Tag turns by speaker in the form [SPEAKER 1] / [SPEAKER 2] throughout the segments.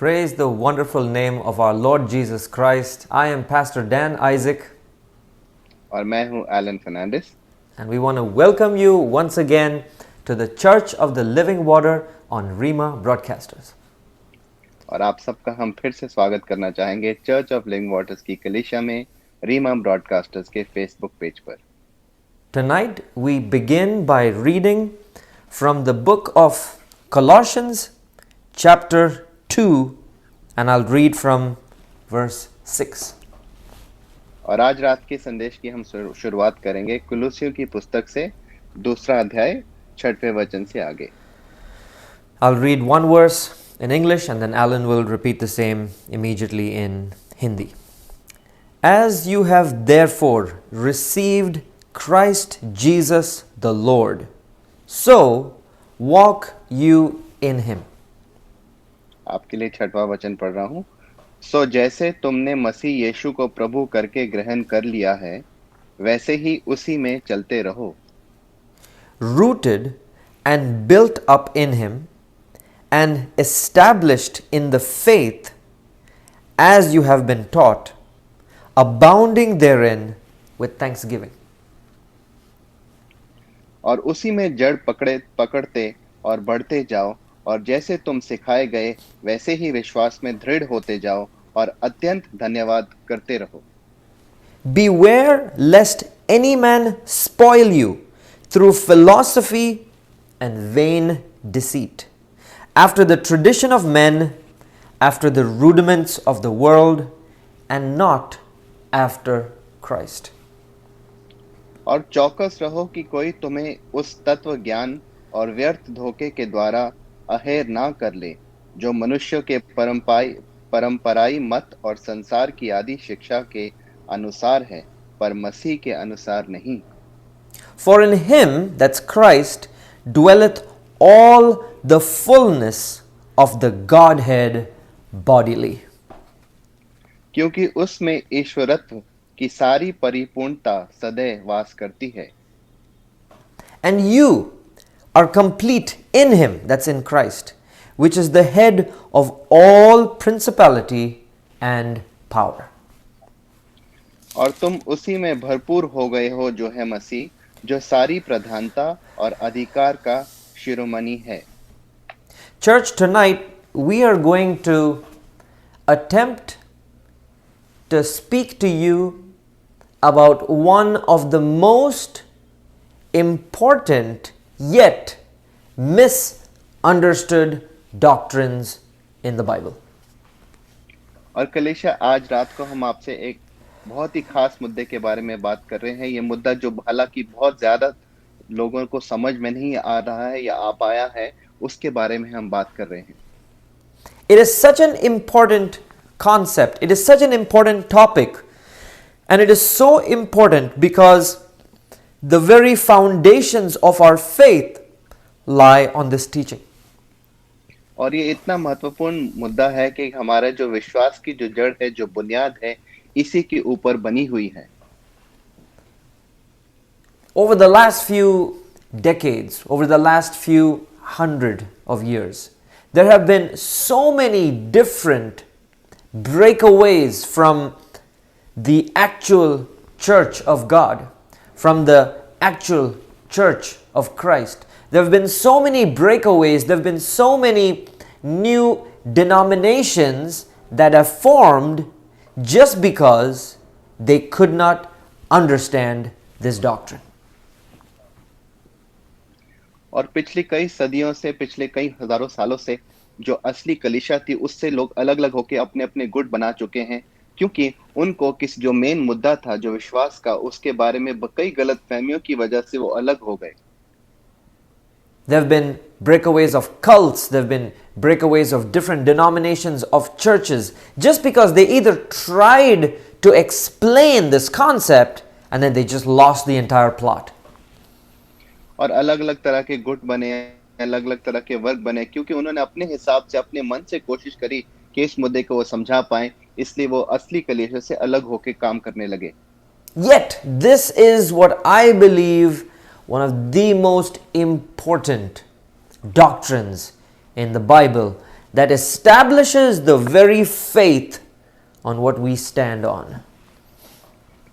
[SPEAKER 1] Praise the wonderful name of our Lord Jesus Christ. I am Pastor Dan Isaac.
[SPEAKER 2] और मैं हूं Alan Fernandes
[SPEAKER 1] And we want to welcome you once again to the Church of the Living Water on Rima Broadcasters.
[SPEAKER 2] और आप सबका हम फिर से स्वागत करना चाहेंगे चर्च ऑफ लिविंग वाटर्स की कलीसिया में रीमा ब्रॉडकास्टर्स के फेसबुक पेज पर।
[SPEAKER 1] Tonight we begin by reading from the book of Colossians chapter 2, and I'll read from verse 6.
[SPEAKER 2] और आज रात के संदेश की हम शुरुआत करेंगे कुलुसियों की पुस्तक से दूसरा अध्याय 6वें वचन से आगे।
[SPEAKER 1] I'll read one verse in English and then Alan will repeat the same immediately in Hindi. As you have therefore received Christ Jesus the Lord, so walk you in him.
[SPEAKER 2] आपके लिए 6वां वचन पढ़ रहा हूं। सो जैसे तुमने मसीह यीशु को प्रभु करके ग्रहण कर लिया है, वैसे ही उसी में चलते रहो।
[SPEAKER 1] Rooted and built up in him and established in the faith as you have been taught, abounding therein with thanksgiving.
[SPEAKER 2] और उसी में जड़ पकड़ते और बढ़ते जाओ, और जैसे तुम सिखाए गए वैसे ही विश्वास में दृढ़ होते जाओ और अत्यंत धन्यवाद करते रहो।
[SPEAKER 1] Beware lest any man spoil you through philosophy and vain deceit, after the tradition of men, after the rudiments of the world, and not after Christ.
[SPEAKER 2] और चौकस रहो कि कोई तुम्हें उस तत्व ज्ञान और व्यर्थ धोखे के द्वारा अहेर ना कर ले, जो मनुष्यों के परंपराई मत और संसार की आदि शिक्षा के अनुसार है, पर मसीह के अनुसार नहीं।
[SPEAKER 1] For in him, that's Christ, dwelleth all the fullness of the Godhead bodily.
[SPEAKER 2] क्योंकि उसमें ईश्वरत्व की सारी परिपूर्णता सदैव वास करती है।
[SPEAKER 1] And you are complete in him, that's in Christ, which is the head of all principality and power.
[SPEAKER 2] और तुम उसी में भरपूर हो गए हो, जो है मसीह, जो सारी प्रधानता और अधिकार का शिरोमणि है।
[SPEAKER 1] Church, tonight we are going to attempt to speak to you about one of the most important yet misunderstood doctrines in the Bible.
[SPEAKER 2] और कलीसिया, आज रात को हम आपसे एक बहुत ही खास मुद्दे के बारे में बात कर रहे हैं। ये मुद्दा जो हालांकि बहुत ज्यादा लोगों को समझ में नहीं आ रहा है या आ पाया है, उसके बारे में हम बात कर रहे हैं।
[SPEAKER 1] It is such an important concept. It is such an important topic. And it is so important because the very foundations of our faith lie on this teaching.
[SPEAKER 2] और ये इतना महत्वपूर्ण मुद्दा है कि हमारा जो विश्वास की जो जड़ है, जो बुनियाद है, इसी के ऊपर बनी हुई है।
[SPEAKER 1] Over the last few decades, over the last few hundred of years, there have been so many different breakaways from the actual church of God, from the actual church of Christ. There have been so many breakaways, there have been so many new denominations that have formed just because they could not understand this doctrine.
[SPEAKER 2] और पिछली कई सदियों से, पिछले कई हजारों सालों से जो असली कलीसिया थी, उससे लोग अलग अलग होकर अपने अपने गुट बना चुके हैं, क्योंकि उनको किस जो मेन मुद्दा था, जो विश्वास का, उसके बारे में कई गलत फहमियों की वजह से वो अलग हो गए।
[SPEAKER 1] There have been breakaways of cults, there have been breakaways of different denominations of churches, just because they either tried to explain this concept and then they just lost the entire plot.
[SPEAKER 2] और अलग अलग तरह के गुट बने, अलग अलग तरह के वर्ग बने, क्योंकि उन्होंने अपने हिसाब से, अपने मन से कोशिश करी कि इस मुद्दे को वो समझा पाए, इसलिए वो असली कलीसिया से अलग होकर काम करने लगे।
[SPEAKER 1] Yet, this is what I believe one of the most important doctrines in the Bible, that establishes the very faith on what we stand on.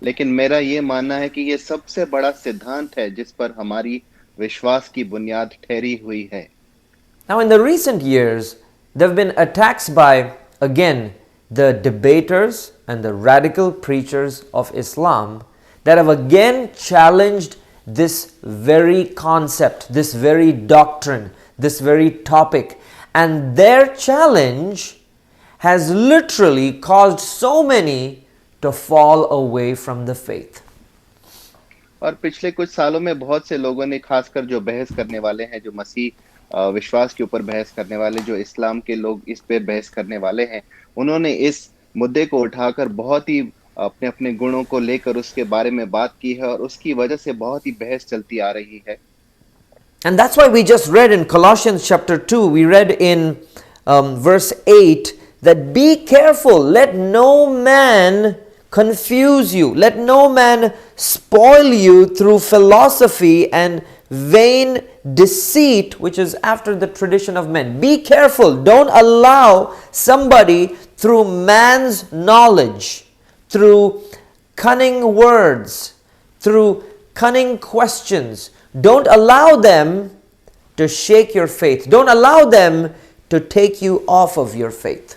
[SPEAKER 2] लेकिन मेरा ये मानना है कि ये सबसे बड़ा सिद्धांत है जिस पर हमारी विश्वास की बुनियाद ठहरी हुई है.
[SPEAKER 1] Now, in the recent years, there have been attacks by, again, the debaters and the radical preachers of Islam that have again challenged this very concept, this very doctrine, this very topic. And their challenge has literally caused so many to fall away from the faith.
[SPEAKER 2] और पिछले कुछ सालों में बहुत से लोगों ने, खासकर जो बहस करने वाले हैं, जो मसीह विश्वास के ऊपर बहस करने वाले, जो इस्लाम के लोग इस पर बहस करने वाले हैं, उन्होंने इस मुद्दे को उठाकर बहुत ही अपने अपने गुणों को लेकर उसके बारे में बात की है और उसकी वजह से बहुत ही बहस चलती आ रही है.
[SPEAKER 1] And that's why we just read in Colossians chapter 2, we read in verse 8 that be careful, let no man confuse you, let no man spoil you through philosophy and vain deceit, which is after the tradition of men. Be careful, don't allow somebody through man's knowledge, through cunning words, through cunning questions, don't allow them to shake your faith. Don't allow them to take you off of your faith.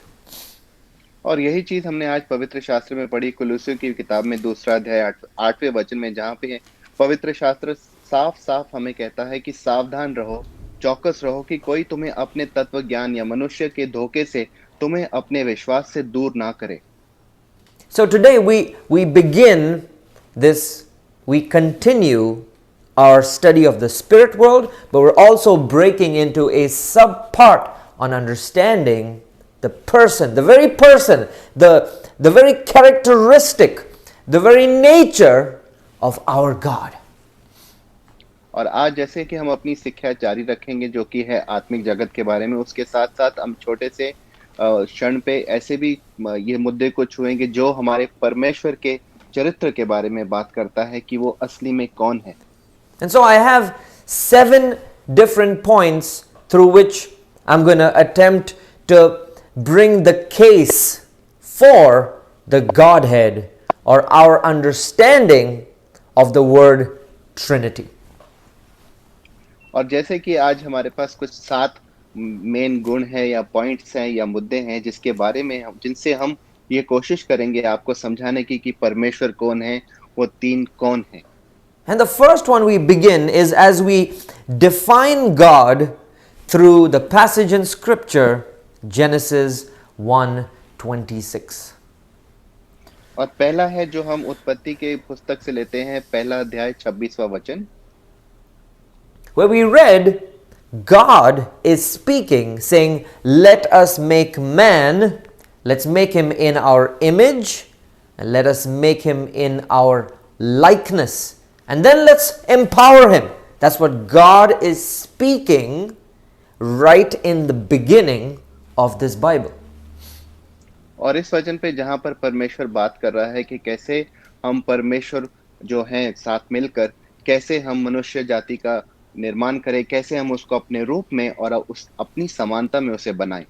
[SPEAKER 2] और यही चीज हमने आज पवित्र शास्त्र में पढ़ी, कुलुस्सियों की किताब में 2 अध्याय 8वें वचन में, जहाँ पे पवित्र शास्त्र साफ साफ हमें कहता है कि सावधान रहो, चौकस रहो कि कोई तुम्हें अपने तत्व ज्ञान या मनुष्य के धोखे से तुम्हें अपने विश्वास से दूर ना करे.
[SPEAKER 1] So today we begin this, we continue our study of the spirit world, but we're also breaking into a sub-part on understanding the person, the very person, the very characteristic, the very nature of our God.
[SPEAKER 2] और आज जैसे कि हम अपनी शिक्षा जारी रखेंगे जो कि है आत्मिक जगत के बारे में, उसके साथ साथ हम छोटे से क्षण पे ऐसे भी ये मुद्दे को छुएंगे जो हमारे परमेश्वर के चरित्र के बारे में बात करता है कि वो असली में कौन है.
[SPEAKER 1] And so I have 7 different points through which I'm going to attempt to bring the case for the Godhead or our understanding of the word Trinity.
[SPEAKER 2] और जैसे कि आज हमारे पास कुछ 7 मेन गुण है या पॉइंट्स हैं या मुद्दे हैं जिसके बारे में जिनसे हम ये कोशिश करेंगे आपको समझाने की कि परमेश्वर कौन है, वो 3 कौन है.
[SPEAKER 1] And the first one we begin is as we define God through the passage in Scripture, Genesis 1:26.
[SPEAKER 2] और पहला है जो हम उत्पत्ति के पुस्तक से लेते हैं, पहला अध्याय 26वां वचन,
[SPEAKER 1] where we read God is speaking, saying, let us make man, let's make him in our image, and let us make him in our likeness. And then let's empower him. That's what God is speaking right in the beginning of this Bible.
[SPEAKER 2] और इस वचन पे जहाँ पर परमेश्वर बात कर रहा है कि कैसे हम परमेश्वर जो हैं साथ मिलकर कैसे हम मनुष्य जाति का निर्माण करें, कैसे हम उसको अपने रूप में और उस अपनी समानता में उसे बनाएं.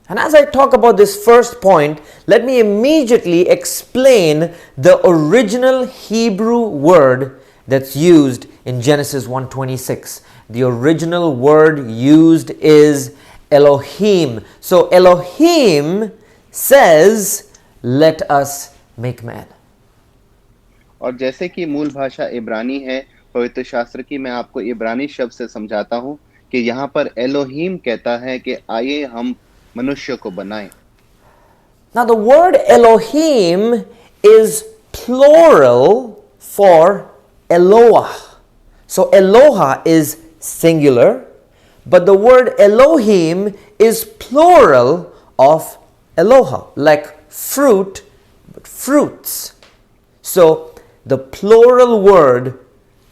[SPEAKER 1] And as I talk about this first point, let me immediately explain the original Hebrew word that's used in Genesis 1:26. The original word used is Elohim. So Elohim says, let us make man.
[SPEAKER 2] और जैसे कि मूल भाषा इब्रानी है पवित्र शास्त्र की, मैं आपको इब्रानी शब्द से समझाता हूँ कि यहाँ पर एलोहीम कहता है कि आइए हम मनुष्य को बनाएं.
[SPEAKER 1] Now the word Elohim is plural for Eloah. So Eloah is singular, but the word Elohim is plural of Eloah, like fruit, but fruits. So the plural word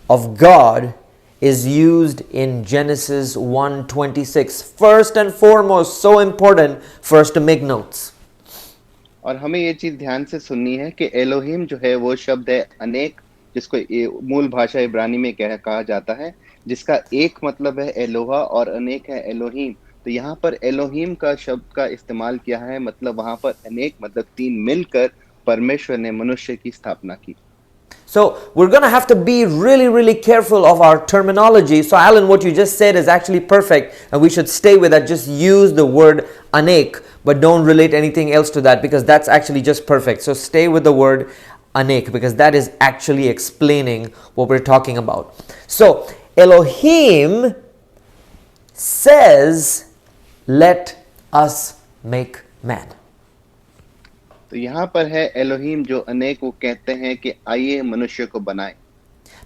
[SPEAKER 1] of God is used in Genesis 1:26. First and foremost, so important for us to make notes.
[SPEAKER 2] और हमें ये चीज ध्यान से सुननी है कि Elohim जो है वो शब्द है अनेक, जिसको मूल भाषा इब्रानी में कहा जाता है, जिसका एक मतलब है एलोहा और अनेक है एलोहीम. तो यहाँ पर एलोहीम का शब्द का इस्तेमाल किया है, मतलब वहां पर अनेक मतलब तीन मिलकर परमेश्वर ने मनुष्य की स्थापना की।
[SPEAKER 1] So we're going to have to be really, really careful of our terminology. So Alan, what you just said is actually perfect, and we should stay with that. Just use the word anek, but don't relate anything else to that, because that's actually just perfect. So stay with the word anek, because that is actually explaining what we're talking about. So Elohim says, let us make man.
[SPEAKER 2] तो यहाँ पर है Elohim जो अनेक, वो कहते हैं कि आइए मनुष्य को बनाए।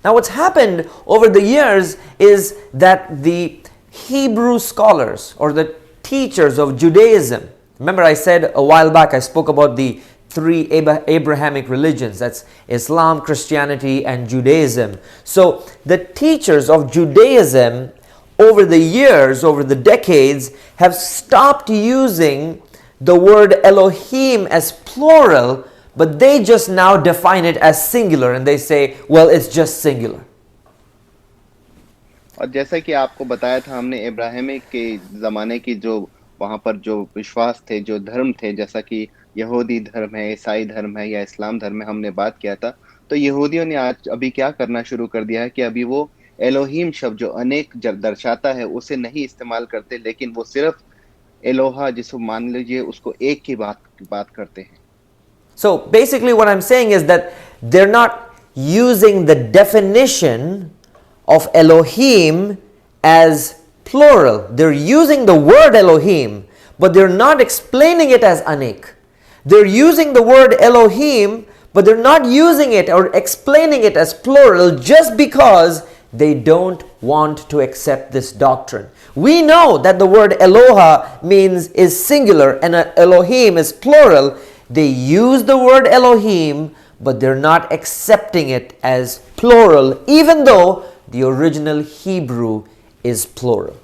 [SPEAKER 1] Now, what's happened over the years is that the Hebrew scholars or the teachers of Judaism, remember I said a while back, I spoke about the three Abrahamic religions, that's Islam, Christianity, and Judaism. So, the teachers of Judaism over the years, over the decades, have stopped using the word Elohim as plural, but they just now define it as singular, and they say, well, it's just singular.
[SPEAKER 2] और जैसा कि आपको बताया था हमने, Abrahamic के ज़माने की जो वहाँ पर जो विश्वास थे, जो धर्म थे, जैसा कि यहूदी धर्म है, ईसाई धर्म है या इस्लाम धर्म है, हमने बात किया था। तो यहूदियों ने आज अभी क्या करना शुरू कर दिया है कि अभी वो एलोहीम शब्द जो अनेक दर्शाता है उसे नहीं इस्तेमाल करते, लेकिन वो सिर्फ एलोहा, जिसको मान लीजिए उसको एक की बात करते हैं।
[SPEAKER 1] So basically what I'm saying is that they're not using the definition of Elohim as plural. They're using the word Elohim, but they're not explaining it as Anik. They're using the word Elohim, but they're not using it or explaining it as plural just because they don't want to accept this doctrine. We know that the word Eloha is singular and Elohim is plural. They use the word Elohim, but they're not accepting it as plural, even though the original Hebrew is plural.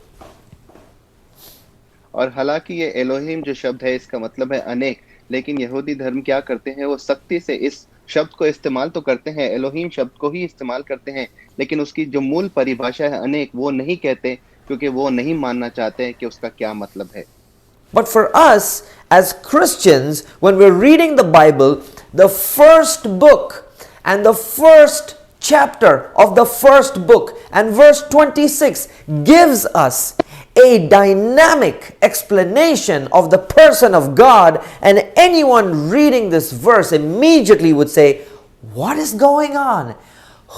[SPEAKER 2] और हालांकि ये Elohim जो शब्द है इसका मतलब है अनेक, लेकिन यहूदी धर्म क्या करते हैं, वो सख्ती से इस शब्द को इस्तेमाल तो करते हैं, एलोहीम शब्द को ही इस्तेमाल करते हैं, लेकिन उसकी जो मूल परिभाषा है अनेक, वो नहीं कहते, क्योंकि वो नहीं मानना चाहते कि उसका क्या मतलब है।
[SPEAKER 1] But for us as Christians, when we're reading the Bible, the first book and the first chapter of the first book and verse 26 gives us a dynamic explanation of the person of God, and anyone reading this verse immediately would say, what is going on?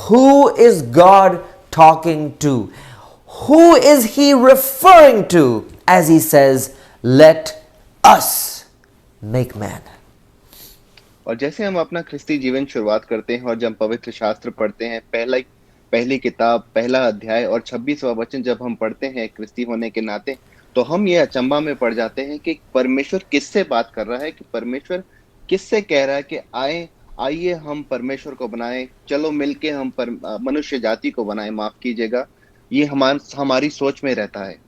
[SPEAKER 1] Who is God talking to? Who is he referring to as he says, let us make man?
[SPEAKER 2] और जैसे हम अपना ख्रिस्ती जीवन शुरुआत करते हैं और जब पवित्र शास्त्र पढ़ते हैं, पहली किताब, पहला अध्याय और 26वां वचन जब हम पढ़ते हैं ख्रिस्ती होने के नाते, तो हम ये अचंभा में पड़ जाते हैं कि परमेश्वर किससे बात कर रहा है, कि परमेश्वर किससे कह रहा है कि आइए हम परमेश्वर को बनाएं, चलो मिलके हम मनुष्य जाति को बनाएं। माफ कीजिएगा, ये हमारी सोच में रहता है।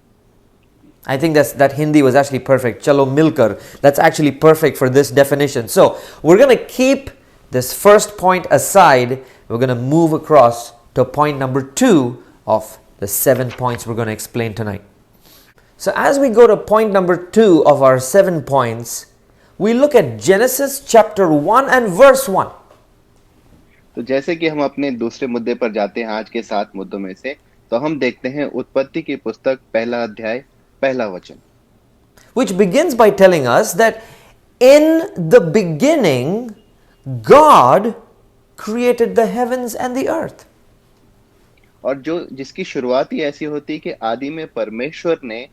[SPEAKER 1] I think that Hindi was actually perfect. Chalo milkar. That's actually perfect for this definition. So we're going to keep this first point aside. We're going to move across to point number 2 of the 7 points we're going to explain tonight. So as we go to point number 2 of our 7 points, we look at Genesis chapter 1 and verse 1.
[SPEAKER 2] तो जैसे कि हम अपने दूसरे मुद्दे पर जाते हैं आज के 7 मुद्दों में से, तो हम देखते हैं उत्पत्ति की पुस्तक पहला अध्याय पहला वचन,
[SPEAKER 1] which begins by telling us that in the beginning God created the heavens and the earth.
[SPEAKER 2] और जिसकी शुरुआत ही ऐसी होती है कि आदि में परमेश्वर ने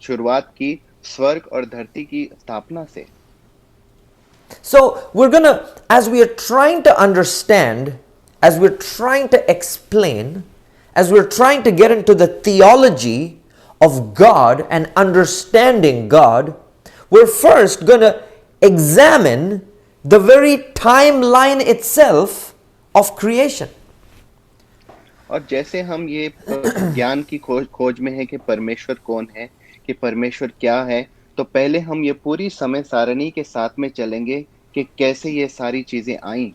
[SPEAKER 2] शुरुआत की स्वर्ग और धरती की स्थापना से।
[SPEAKER 1] So we're gonna, as we are trying to understand, as we're trying to explain, as we're trying to get into the theology of God and understanding God, we're first going to examine the very timeline itself of creation.
[SPEAKER 2] और जैसे हम ये ज्ञान की खोज में है कि परमेश्वर कौन है, कि परमेश्वर क्या है, तो पहले हम ये पूरी समय सारणी के साथ में चलेंगे कि कैसे ये सारी चीजें आईं।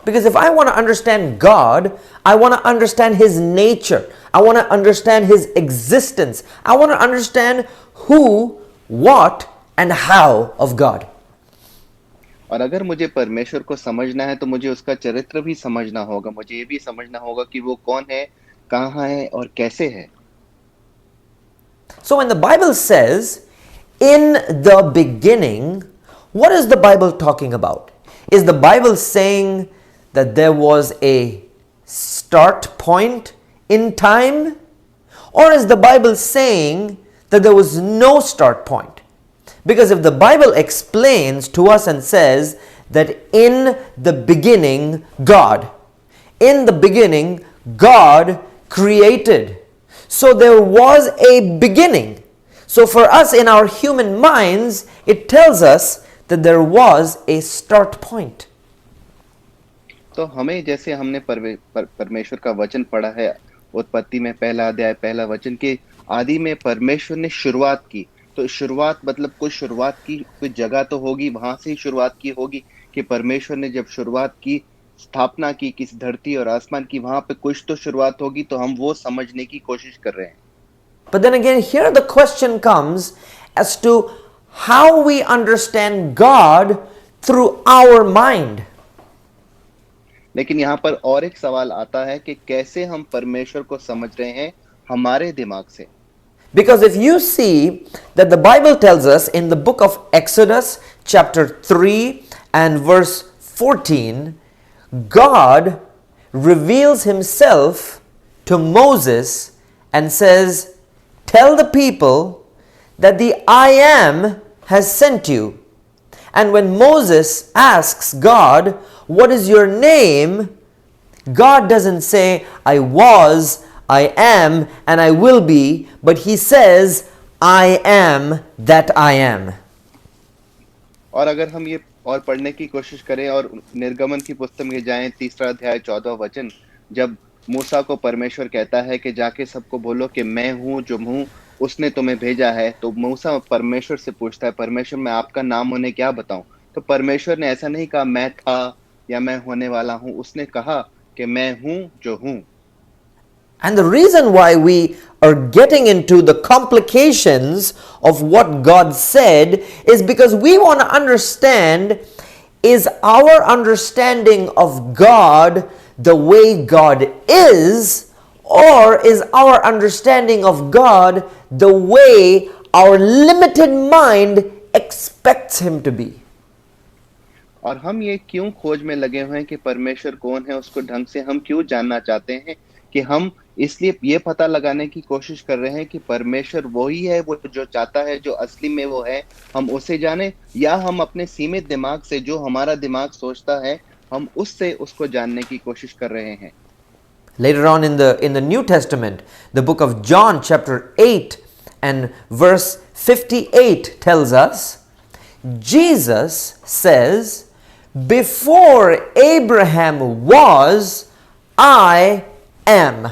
[SPEAKER 1] Because if I want to understand God, I want to understand His nature. I want to understand His existence. I want to understand who, what, and how of God.
[SPEAKER 2] और अगर मुझे परमेश्वर को समझना है तो मुझे उसका चरित्र भी समझना होगा, मुझे ये भी समझना होगा कि वो कौन है, कहाँ है और कैसे है.
[SPEAKER 1] So when the Bible says, in the beginning, what is the Bible talking about? Is the Bible saying that there was a start point in time? Or is the Bible saying that there was no start point? Because if the Bible explains to us and says that in the beginning, God created. So there was a beginning. So for us in our human minds, it tells us that there was a start point.
[SPEAKER 2] तो हमें, जैसे हमने परमेश्वर का वचन पढ़ा है उत्पत्ति में पहला अध्याय पहला वचन के आदि में परमेश्वर ने शुरुआत की, तो शुरुआत मतलब कुछ शुरुआत की, कोई जगह तो होगी, वहां से ही शुरुआत की होगी कि परमेश्वर ने जब शुरुआत की, स्थापना की किस धरती और आसमान की, वहां पे कुछ तो शुरुआत होगी. तो हम वो समझने की कोशिश कर रहे हैं.
[SPEAKER 1] But then again, here the question comes as to how we understand God through our mind.
[SPEAKER 2] लेकिन यहाँ पर और एक सवाल आता है कि कैसे हम परमेश्वर को समझ रहे हैं हमारे दिमाग से.
[SPEAKER 1] Because if you see that the Bible tells us in the book of Exodus chapter 3 and verse 14, God reveals Himself to Moses and says, "Tell the people that the I Am has sent you." And when Moses asks God, "What is your name?" God doesn't say, "I was, I am, and I will be," but He says, "I am that I am."
[SPEAKER 2] और अगर हम ये और पढ़ने की कोशिश करें और निर्गमन की पुस्तक में जाएं, 3 अध्याय 14 वचन, जब मूसा को परमेश्वर कहता है कि जाके सबको बोलो कि मैं हूँ जो हूँ, उसने तुम्हें भेजा है, तो मूसा परमेश्वर से पूछता है, परमेश्वर मैं आपका नाम उन्हें क्या बताऊं? तो परमेश्वर ने ऐसा नहीं कहा मैं था या मैं होने वाला हूं, उसने कहा कि मैं हूं जो हूं.
[SPEAKER 1] And the reason why we are getting into the complications of what God said is because we want to understand, is our understanding of God the way God is, or is our understanding of God the way our limited mind expects Him to be?
[SPEAKER 2] और हम ये क्यों खोज में लगे हुए हैं कि परमेश्वर कौन है, उसको ढंग से हम क्यों जानना चाहते हैं, कि हम इसलिए ये पता लगाने की कोशिश कर रहे हैं कि परमेश्वर वही है, वो जो चाहता है, जो असली में वो है, हम उसे जाने, या हम अपने सीमित दिमाग से, जो हमारा दिमाग सोचता है, हम उससे उसको जानने की कोशिश कर रहे हैं.
[SPEAKER 1] Later on in the New Testament, the book of John chapter 8 and verse 58 tells us, Jesus says, "Before Abraham was, I am."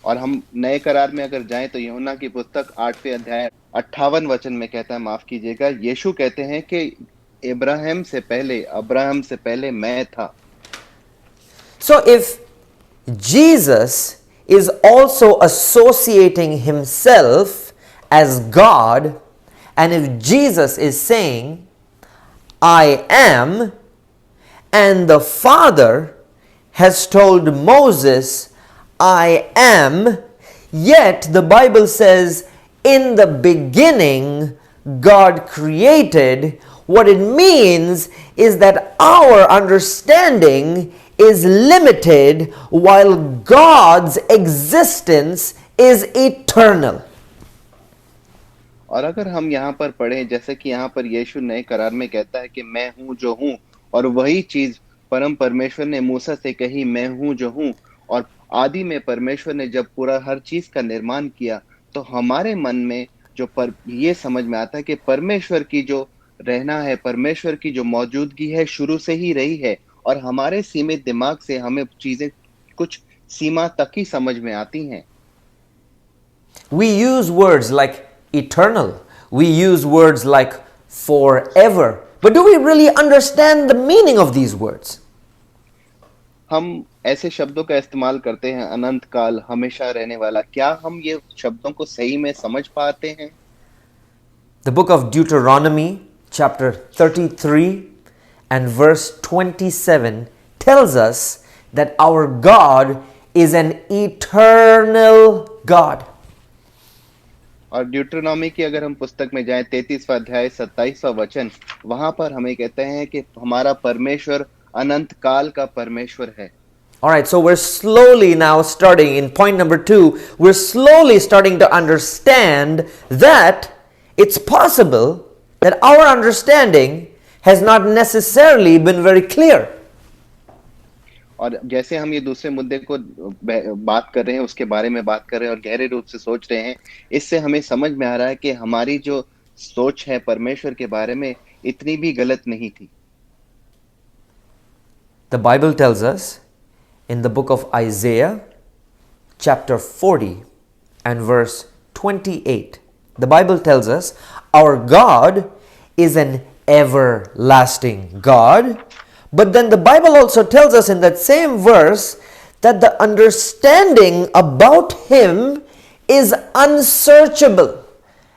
[SPEAKER 2] और हम नए करार में अगर जाएं तो यूहन्ना की पुस्तक 8वें अध्याय 58 वचन में कहता है, माफ कीजिएगा, यीशु कहते हैं कि अब्राहम से पहले मैं था.
[SPEAKER 1] So if Jesus is also associating Himself as God, and if Jesus is saying, "I am," and the Father has told Moses, "I am," yet the Bible says, "In the beginning, God created," what it means is that our understanding is limited while God's existence is eternal.
[SPEAKER 2] और अगर हम यहाँ पर पढ़ें, जैसे कि यहाँ पर यीशु नए करार में कहता है कि मैं हूँ जो हूँ, और वही चीज परम परमेश्वर ने मूसा से कही, मैं हूँ जो हूँ, और आदि में परमेश्वर ने जब पूरा हर चीज का निर्माण किया, तो हमारे मन में ये समझ में आता है कि परमेश्वर की जो रहना है, परमेश्वर की जो मौजूदगी है, शुरू से ही रही है, और हमारे सीमित दिमाग से हमें चीजें कुछ सीमा तक ही समझ में आती हैं.
[SPEAKER 1] We use words like eternal. We use words like forever But do we really understand the meaning of these words?
[SPEAKER 2] हम ऐसे शब्दों का इस्तेमाल करते हैं, अनंत काल, हमेशा रहने वाला। क्या हम ये शब्दों को सही में समझ पाते हैं?
[SPEAKER 1] The book of Deuteronomy, chapter 33 and verse 27 tells us that our God is an eternal God.
[SPEAKER 2] और ड्यूटरोनॉमी की अगर हम पुस्तक में जाएं, 33वां अध्याय 27वां वचन, वहां पर हमें कहते हैं कि हमारा परमेश्वर अनंत काल का परमेश्वर है।
[SPEAKER 1] Alright, so we're slowly now starting in point number 2, we're slowly starting to understand that it's possible that our understanding has not necessarily been very clear.
[SPEAKER 2] और जैसे हम ये दूसरे मुद्दे को बात कर रहे हैं, उसके बारे में बात कर रहे हैं और गहरे रूप से सोच रहे हैं, इससे हमें समझ में आ रहा है कि हमारी जो सोच है परमेश्वर के बारे में इतनी भी गलत नहीं थी।
[SPEAKER 1] The Bible tells us in the book of Isaiah, chapter 40 and verse 28, the Bible tells us our God is an everlasting God. But then the Bible also tells us in that same verse that the understanding about Him is unsearchable.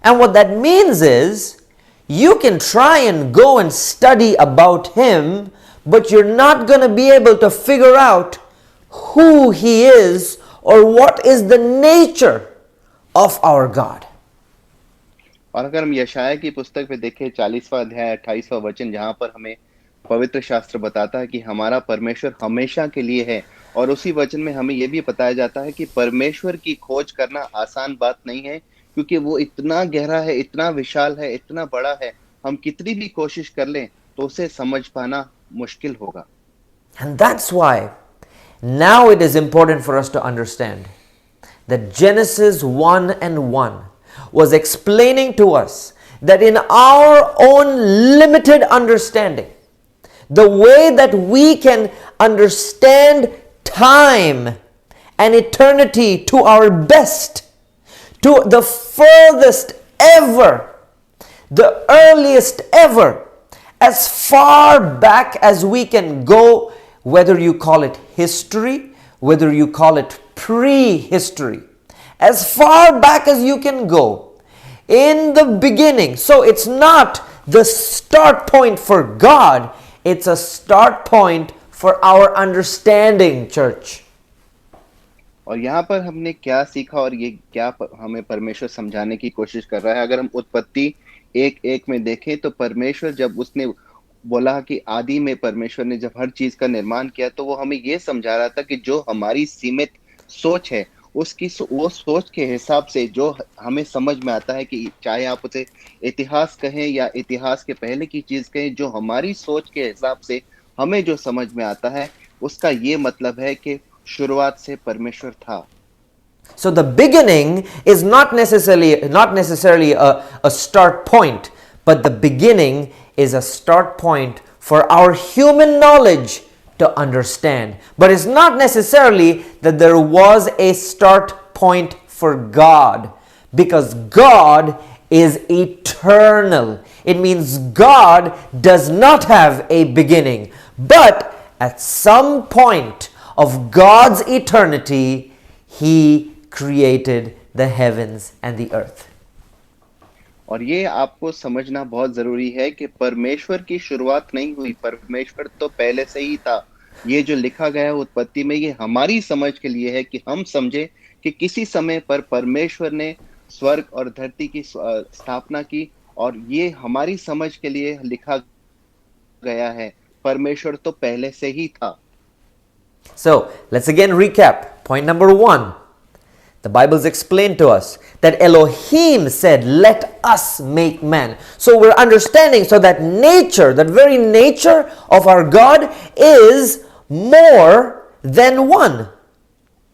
[SPEAKER 1] And what that means is you can try and go and study about Him, but you're not going to be able to figure out who He is or what is the nature of our God.
[SPEAKER 2] और अगर हम यशाया की पुस्तक में देखें 40वां अध्याय 28वां वचन, जहां पर हमें पवित्र शास्त्र बताता है कि हमारा परमेश्वर हमेशा के लिए है, और उसी वचन में हमें यह भी बताया जाता है कि परमेश्वर की खोज करना आसान बात नहीं है, क्योंकि वो इतना गहरा है, इतना विशाल है, इतना बड़ा है, हम कितनी भी कोशिश कर लें तो उसे समझ पाना मुश्किल होगा।
[SPEAKER 1] And that's why now it is important for us to understand that Genesis 1 and 1 was explaining to us that in our own limited understanding, the way that we can understand time and eternity to our best, to the furthest ever, the earliest ever, as far back as we can go, whether you call it history, whether you call it prehistory, as far back as you can go, in the beginning. So it's not the start point for God, it's a start point for our understanding, church.
[SPEAKER 2] और यहाँ पर हमने क्या सीखा और ये क्या हमें परमेश्वर समझाने की कोशिश कर रहा है? अगर हम उत्पत्ति 1:1 में देखें तो परमेश्वर जब उसने बोला कि आदि में परमेश्वर ने जब हर चीज का निर्माण किया, तो वो हमें ये समझा रहा था कि जो हमारी सीमित सोच है, उसकी वो सोच के हिसाब से जो हमें समझ में आता है, कि चाहे आप उसे इतिहास कहें या इतिहास के पहले की चीज कहें, जो हमारी सोच के हिसाब से हमें जो समझ में आता है, उसका ये मतलब है कि शुरुआत से परमेश्वर था।
[SPEAKER 1] So the beginning is not necessarily a start point, but the beginning is a start point for our human knowledge to understand. But it's not necessarily that there was a start point for God, because God is eternal. It means God does not have a beginning, but at some point of God's eternity, He created the heavens and the earth.
[SPEAKER 2] और ये आपको समझना बहुत जरूरी है कि परमेश्वर की शुरुआत नहीं हुई, परमेश्वर तो पहले से ही था। ये जो लिखा गया है उत्पत्ति में, ये हमारी समझ के लिए है कि हम समझे कि किसी समय पर परमेश्वर ने स्वर्ग और धरती की स्थापना की, और ये हमारी समझ के लिए लिखा गया है। परमेश्वर तो पहले से ही था।
[SPEAKER 1] So let's again recap. Point number 1. The Bible's explained to us that Elohim said, "Let us make man." So we're understanding, so that nature, that very nature of our God is more than one.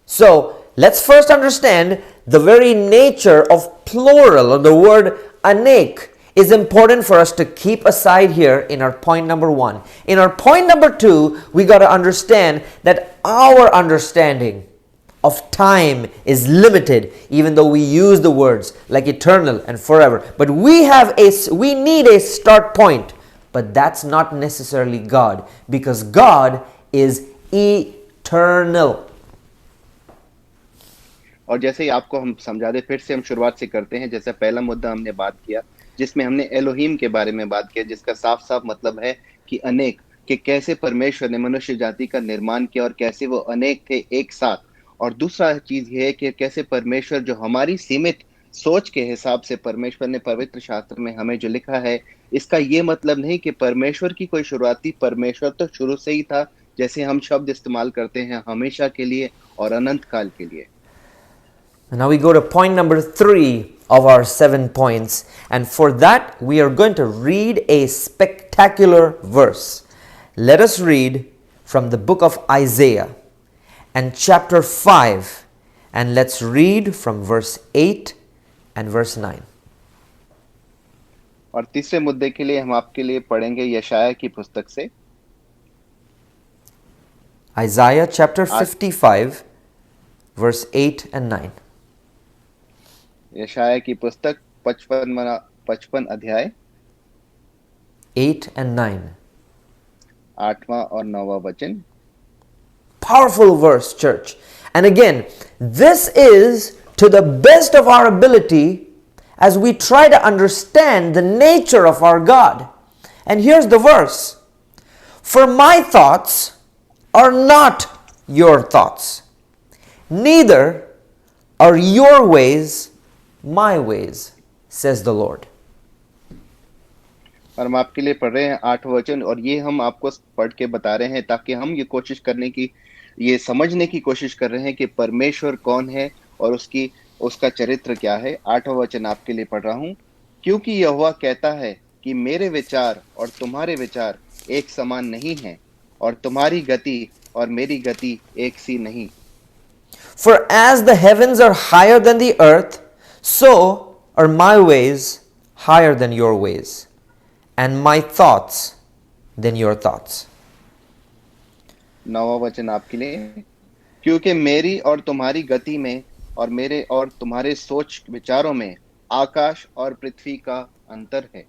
[SPEAKER 1] So let's first understand the very nature of plural, or the word anek, is important for us to keep aside here in our point number 1. In our point number 2, we got to understand that our understanding of time is limited, even though we use the words like eternal and forever. But we need a start point but that's not necessarily God, because God is eternal.
[SPEAKER 2] और जैसे ही आपको हम समझा दे, फिर से हम शुरुआत से करते हैं। जैसा पहला मुद्दा हमने बात किया, जिसमें हमने एलोहीम के बारे में बात किया, जिसका साफ साफ मतलब है कि अनेक, कि कैसे परमेश्वर ने मनुष्य जाति का निर्माण किया और कैसे वो अनेक थे एक साथ। और दूसरा चीज ये है कि कैसे परमेश्वर जो हमारी सीमित सोच के हिसाब से परमेश्वर ने पवित्र शास्त्र में हमें जो लिखा है, इसका ये मतलब नहीं कि परमेश्वर की कोई शुरुआती, परमेश्वर तो शुरू से ही था, जैसे हम शब्द इस्तेमाल करते हैं हमेशा के लिए और अनंत काल के लिए।
[SPEAKER 1] Now we go to point number 3 of our 7 points, and for that we are going to read a spectacular verse. Let us read from the book of Isaiah and chapter 5, and let's read from verse 8 and verse 9.
[SPEAKER 2] और तीसरे मुद्दे के लिए हम आपके लिए पढ़ेंगे यशाया की पुस्तक से
[SPEAKER 1] Isaiah chapter 55 verse 8 and 9.
[SPEAKER 2] यशाया की पुस्तक 55 अध्याय
[SPEAKER 1] 8 and 9.
[SPEAKER 2] 8वां और 9वां वचन।
[SPEAKER 1] Powerful verse, church. And again, this is to the best of our ability as we try to understand the nature of our God. And here's the verse. For my thoughts are not your thoughts, neither are your ways my ways, says the Lord.
[SPEAKER 2] और हम आपके लिए पढ़ रहे हैं 8वां वचन, और ये हम आपको पढ़ के बता रहे हैं ताकि हम ये कोशिश करने की, ये समझने की कोशिश कर रहे हैं कि परमेश्वर कौन है और उसका चरित्र क्या है। 8वां वचन आपके लिए पढ़ रहा हूं। क्योंकि यहोवा कहता है कि मेरे विचार और तुम्हारे विचार एक समान नहीं हैं, और तुम्हारी गति और मेरी गति एक सी नहीं।
[SPEAKER 1] For as the heavens are higher than the earth, so are my ways higher than your ways, and my thoughts than your thoughts.
[SPEAKER 2] 9वां वचन आपके लिए। क्योंकि मेरी और तुम्हारी गति में और मेरे और तुम्हारे सोच विचारों में आकाश और पृथ्वी का अंतर है।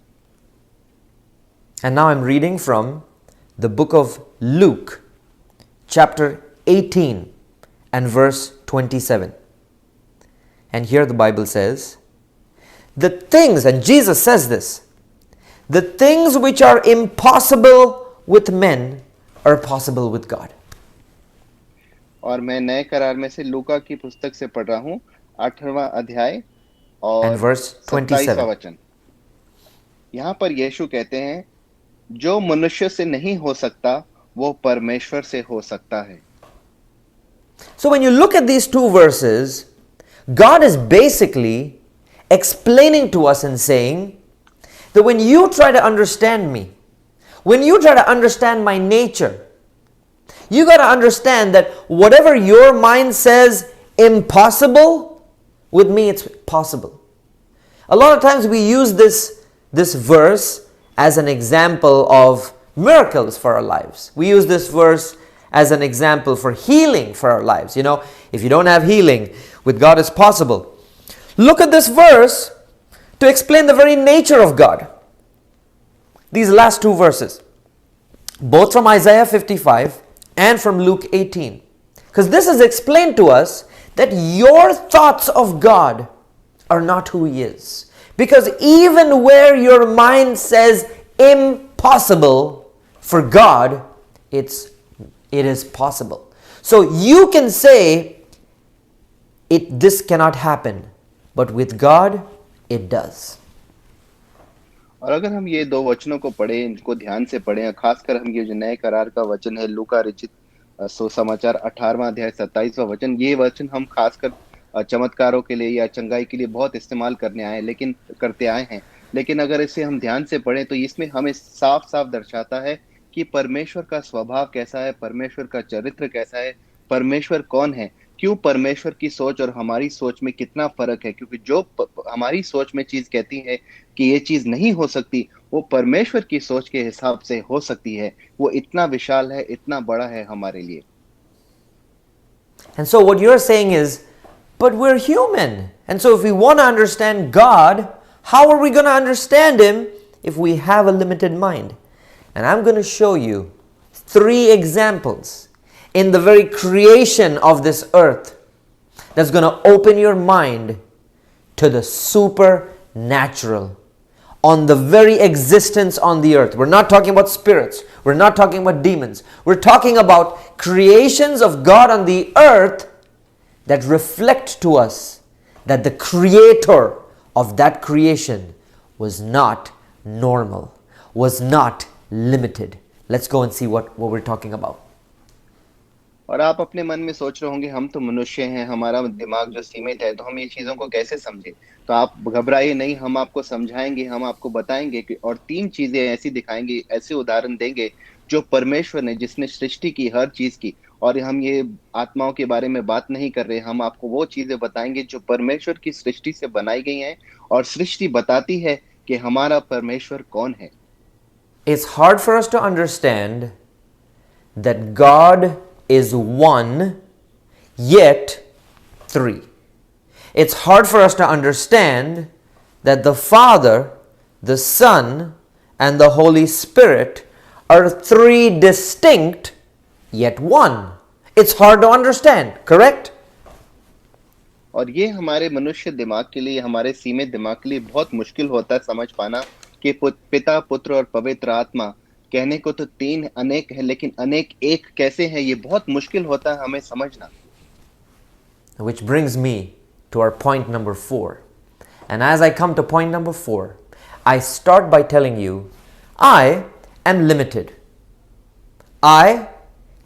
[SPEAKER 1] And now I'm reading from the book of Luke, chapter 18 and verse 27. And here the Bible says, the things, and Jesus says this, the things which are impossible with men are possible with God.
[SPEAKER 2] और मैं नए करार में से लूका की पुस्तक से पढ़ रहा हूँ 8वां अध्याय और
[SPEAKER 1] And verse
[SPEAKER 2] 27वां
[SPEAKER 1] 27.
[SPEAKER 2] वचन। यहाँ पर यीशु कहते हैं, जो मनुष्य से नहीं हो सकता वो परमेश्वर से हो सकता है।
[SPEAKER 1] So when you look at these two verses, God is basically explaining to us and saying that when you try to understand me, when you try to understand my nature, you got to understand that whatever your mind says impossible, with me it's possible. A lot of times we use this verse as an example of miracles for our lives. We use this verse as an example for healing for our lives. You know, if you don't have healing, with God it's possible. Look at this verse to explain the very nature of God. These last two verses, both from Isaiah 55 and from Luke 18. Because this is explained to us that your thoughts of God are not who He is. Because even where your mind says impossible, for God, it is possible. So you can say, this cannot happen, but with God, it does.
[SPEAKER 2] और अगर हम ये दो वचनों को पढ़ें, इनको ध्यान से पढ़ें, खासकर हम ये जो नए करार का वचन है लूका रचित सुसमाचार 18वां अध्याय 27वां वचन, ये वचन हम खासकर चमत्कारों के लिए या चंगाई के लिए बहुत इस्तेमाल करते आए हैं। लेकिन अगर इसे हम ध्यान से पढ़ें तो इसमें हमें साफ साफ दर्शाता है कि परमेश्वर का स्वभाव कैसा है, परमेश्वर का चरित्र कैसा है, परमेश्वर कौन है, क्यों परमेश्वर की सोच और हमारी सोच में कितना फर्क है। क्योंकि जो हमारी सोच में चीज कहती है कि ये चीज नहीं हो सकती, वो परमेश्वर की सोच के हिसाब से हो सकती है। वो इतना विशाल है, इतना बड़ा है हमारे लिए।
[SPEAKER 1] And so what you're saying is, but we're human. And so if we want to understand God, how are we going to understand Him if we have a limited mind? And I'm going to show you 3 examples in the very creation of this earth that's going to open your mind to the supernatural, on the very existence on the earth. We're not talking about spirits. We're not talking about demons. We're talking about creations of God on the earth that reflect to us that the creator of that creation was not normal, was not limited. Let's go and see what we're talking about.
[SPEAKER 2] और आप अपने मन में सोच रहे होंगे हम तो मनुष्य हैं, हमारा दिमाग जो सीमित है, तो हम ये चीजों को कैसे समझे। तो आप घबराइए नहीं, हम आपको समझाएंगे, हम आपको बताएंगे कि और 3 चीजें ऐसी दिखाएंगे, ऐसे उदाहरण देंगे जो परमेश्वर ने, जिसने सृष्टि की हर चीज की। और हम ये आत्माओं के बारे में बात नहीं कर रहे, हम आपको वो चीजें बताएंगे जो परमेश्वर की सृष्टि से बनाई गई हैं, और सृष्टि बताती है कि हमारा परमेश्वर कौन है।
[SPEAKER 1] It's hard for us to understand that God is one, yet 3. It's hard for us to understand that the Father, the Son, and the Holy Spirit are 3 distinct, yet one. It's hard to understand, correct?
[SPEAKER 2] और ये हमारे मनुष्य दिमाग के लिए, हमारे सीमित दिमाग के लिए बहुत मुश्किल होता है समझ पाना कि पिता, पुत्र और पवित्र आत्मा, कहने को तो 3 अनेक है, लेकिन अनेक एक कैसे हैं, ये बहुत मुश्किल होता है हमें समझना।
[SPEAKER 1] Which brings me to our point number 4. And as I come to point number 4, I start by telling you, I am limited. I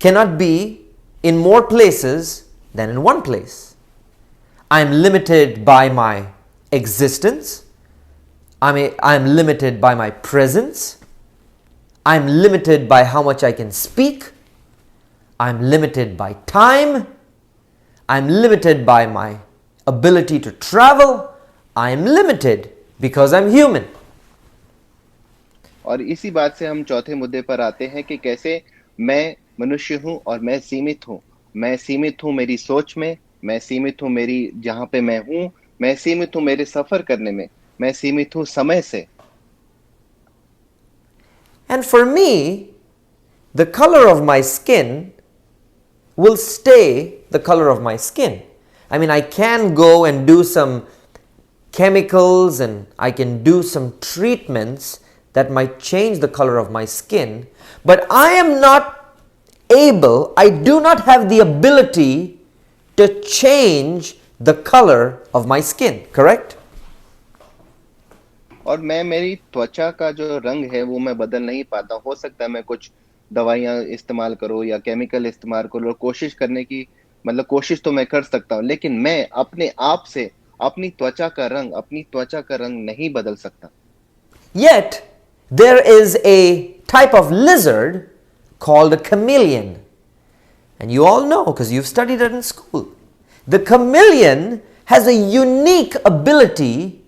[SPEAKER 1] cannot be in more places than in one place. I am limited by my existence. I am limited by my presence. I am limited by how much I can speak. I am limited by time. I am limited by my ability to travel. I am limited because I am human.
[SPEAKER 2] और इसी बात से हम चौथे मुद्दे पर आते हैं कि कैसे मैं मनुष्य हूं और मैं सीमित हूं। मैं सीमित हूं मेरी सोच में, मैं सीमित हूं मेरी जहां पे मैं हूं, मैं सीमित हूं मेरे सफर करने में, मैं सीमित हूं समय से।
[SPEAKER 1] And for me, the color of my skin will stay the color of my skin. I mean, I can go and do some chemicals and I can do some treatments that might change the color of my skin, but I am not able, I do not have the ability to change the color of my skin, correct?
[SPEAKER 2] और मैं मेरी त्वचा का जो रंग है वो मैं बदल नहीं पाता। हो सकता है मैं कुछ दवाइयां इस्तेमाल करूं या केमिकल इस्तेमाल करूं, कोशिश करने की मतलब कोशिश तो मैं कर सकता हूं, लेकिन मैं अपने आप से अपनी त्वचा का रंग नहीं बदल सकता।
[SPEAKER 1] Yet there is a type of lizard called a chameleon. And you all know because you've studied it in school. The chameleon has a unique ability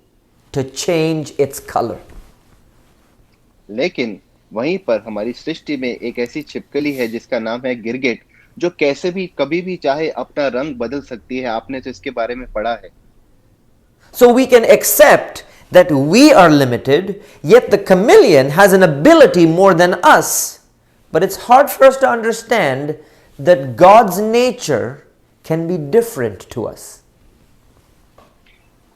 [SPEAKER 1] to change its color.
[SPEAKER 2] लेकिन वहीं पर हमारी सृष्टि में एक ऐसी छिपकली है जिसका नाम है गिरगिट, जो कैसे भी कभी भी चाहे अपना रंग बदल सकती है। आपने तो इसके बारे में पढ़ा है।
[SPEAKER 1] So we can accept that we are limited, yet the chameleon has an ability more than us. But it's hard for us to understand that God's nature can be different to us.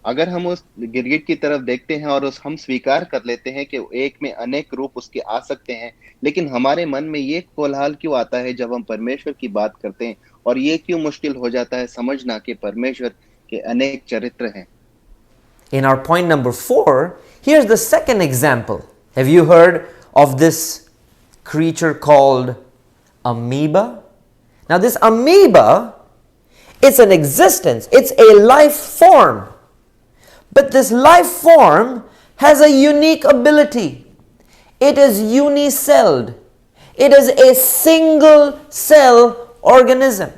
[SPEAKER 2] अगर हम उस गिरगिट की तरफ देखते हैं और हम स्वीकार कर लेते हैं कि एक में अनेक रूप उसके आ सकते हैं, लेकिन हमारे मन में ये कोलाहल क्यों आता है जब हम परमेश्वर की बात करते हैं, और ये क्यों मुश्किल हो जाता है समझना कि परमेश्वर के अनेक चरित्र हैं।
[SPEAKER 1] In our point number 4, here's the second example. Have you heard of this creature called amoeba? Now this amoeba, it's an existence, it's a life form. But this life form has a unique ability. It is unicelled. It is a single cell organism.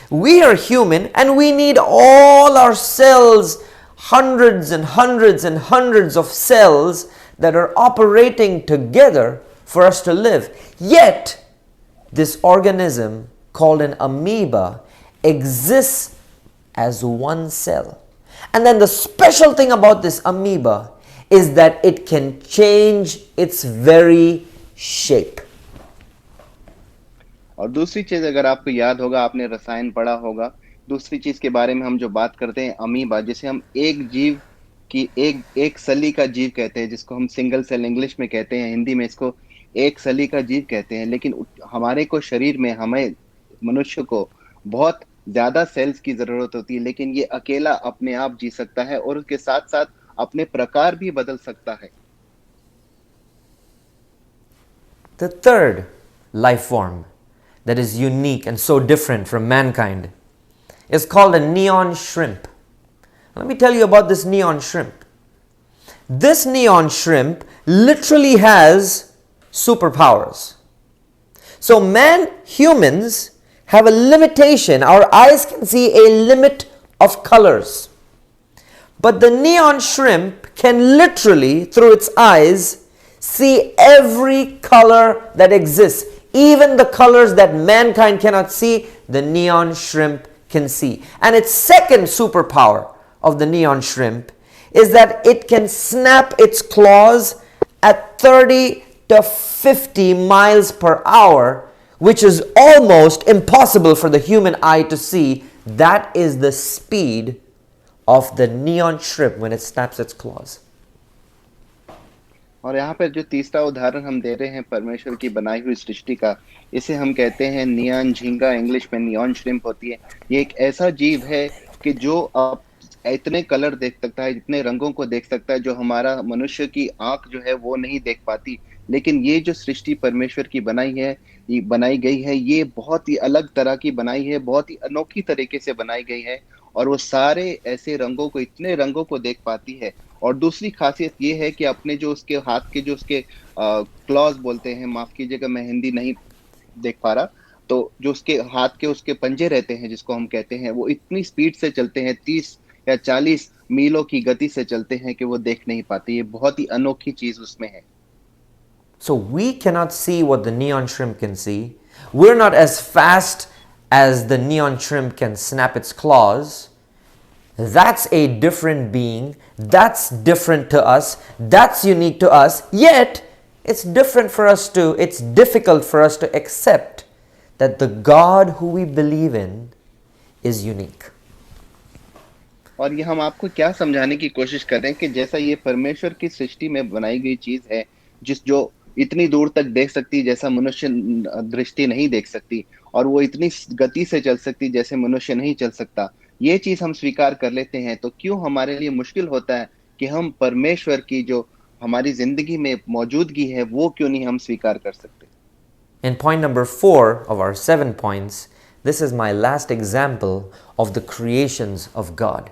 [SPEAKER 1] We are human and we need all our cells, hundreds and hundreds and hundreds of cells that are operating together for us to live. Yet, this organism called an amoeba exists as one cell. And then the special thing about this amoeba is that it can change its very shape.
[SPEAKER 2] और दूसरी चीज अगर आपको याद होगा, आपने रसायन पढ़ा होगा, दूसरी चीज के बारे में हम जो बात करते हैं अमीबा, जिसे हम एक जीव की एक एक सली का जीव कहते हैं, जिसको हम सिंगल सेल इंग्लिश में कहते हैं, हिंदी में इसको एक सली का जीव कहते हैं। लेकिन हमारे को शरीर में, हमें मनुष्य को बहुत ज्यादा सेल्स की जरूरत होती है, लेकिन ये अकेला अपने आप जी सकता है और उसके साथ साथ अपने प्रकार भी बदल सकता है।
[SPEAKER 1] The third life form that is unique and so different from mankind is called a neon shrimp. Let me tell you about this neon shrimp. This neon shrimp literally has superpowers. So humans have a limitation. Our eyes can see a limit of colors. But the neon shrimp can literally, through its eyes, see every color that exists. Even the colors that mankind cannot see, the neon shrimp can see. And its second superpower of the neon shrimp is that it can snap its claws at 30 to 50 miles per hour, which is almost impossible for the human eye to see. That is the speed of the neon shrimp when it snaps its claws.
[SPEAKER 2] और यहाँ पर जो तीसरा उदाहरण हम दे रहे हैं परमेश्वर की बनाई हुई सृष्टि का, इसे हम कहते हैं नियॉन झींगा, इंग्लिश में नियॉन श्रिम्प होती है। ये एक ऐसा जीव है कि जो अब इतने कलर देख सकता है, इतने रंगों को देख सकता है, जो हमारा मनुष्य की आंख जो है वो नहीं देख पाती। लेकिन ये जो सृष्टि परमेश्वर की बनाई है, ये बनाई गई है, ये बहुत ही अलग तरह की बनाई है, बहुत ही अनोखी तरीके से बनाई गई है, और वो सारे ऐसे रंगों को, इतने रंगों को देख पाती है। और दूसरी खासियत ये है कि अपने जो उसके हाथ के जो उसके क्लॉज बोलते हैं, माफ कीजिएगा मैं हिंदी नहीं देख पा रहा, तो जो उसके हाथ के उसके पंजे रहते हैं जिसको हम कहते हैं, वो इतनी स्पीड से चलते हैं, 30 या 40 मीलों की गति से चलते हैं कि वो देख नहीं पाते। ये बहुत ही अनोखी चीज उसमें है।
[SPEAKER 1] So we cannot see what the neon shrimp can see. We're not as fast as the neon shrimp can snap its claws. That's a different being. That's different to us. That's unique to us. Yet, it's different for us to, it's difficult for us to accept that the God who we believe in is unique.
[SPEAKER 2] और ये हम आपको क्या समझाने की कोशिश कर रहे हैं कि जैसा ये परमेश्वर की सृष्टि में बनाई गई चीज है, जो इतनी दूर तक देख सकती है जैसा मनुष्य दृष्टि नहीं देख सकती, और वो इतनी गति से चल सकती जैसे मनुष्य नहीं चल सकता, ये चीज हम स्वीकार कर लेते हैं, तो क्यों हमारे लिए मुश्किल होता है कि हम परमेश्वर की जो हमारी जिंदगी में मौजूदगी है वो क्यों नहीं हम स्वीकार कर सकते।
[SPEAKER 1] In point number 4 of our 7 points, this is my last example of the creations of God.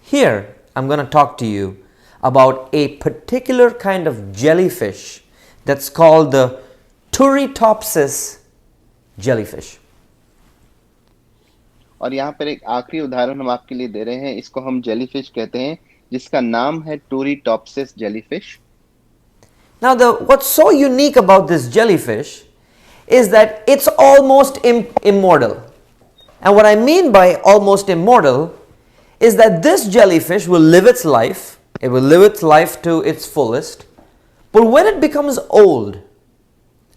[SPEAKER 1] Here, I'm going to talk to you about a particular kind of jellyfish that's called the Turritopsis jellyfish.
[SPEAKER 2] और यहाँ पर एक आखिरी उदाहरण हम आपके लिए दे रहे हैं, इसको हम जेलीफिश कहते हैं, जिसका नाम है टूरिटॉप्सिस jellyfish.
[SPEAKER 1] Now, what's so unique about this jellyfish is that it's almost immortal. And what I mean by almost immortal is that this jellyfish will live its life, it will live its life to its fullest, but when it becomes old,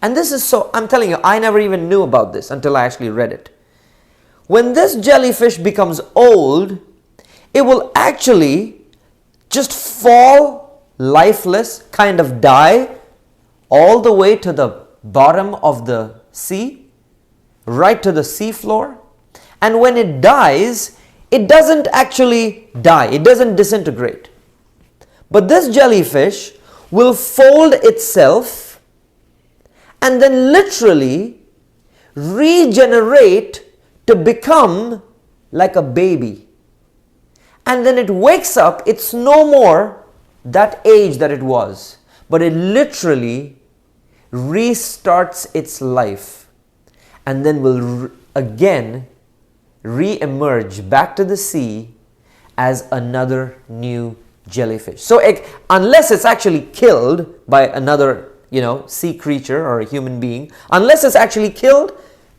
[SPEAKER 1] and this is so, I'm telling you, I never even knew about this until I actually read it. When this jellyfish becomes old, it will actually just fall lifeless, kind of die, all the way to the bottom of the sea, right to the sea floor. And when it dies, it doesn't actually die, it doesn't disintegrate. But this jellyfish will fold itself and then literally regenerate to become like a baby. And then it wakes up, it's no more that age that it was, but it literally restarts its life and then will again re-emerge back to the sea as another new jellyfish. So unless it's actually killed by another, sea creature or a human being, unless it's actually killed,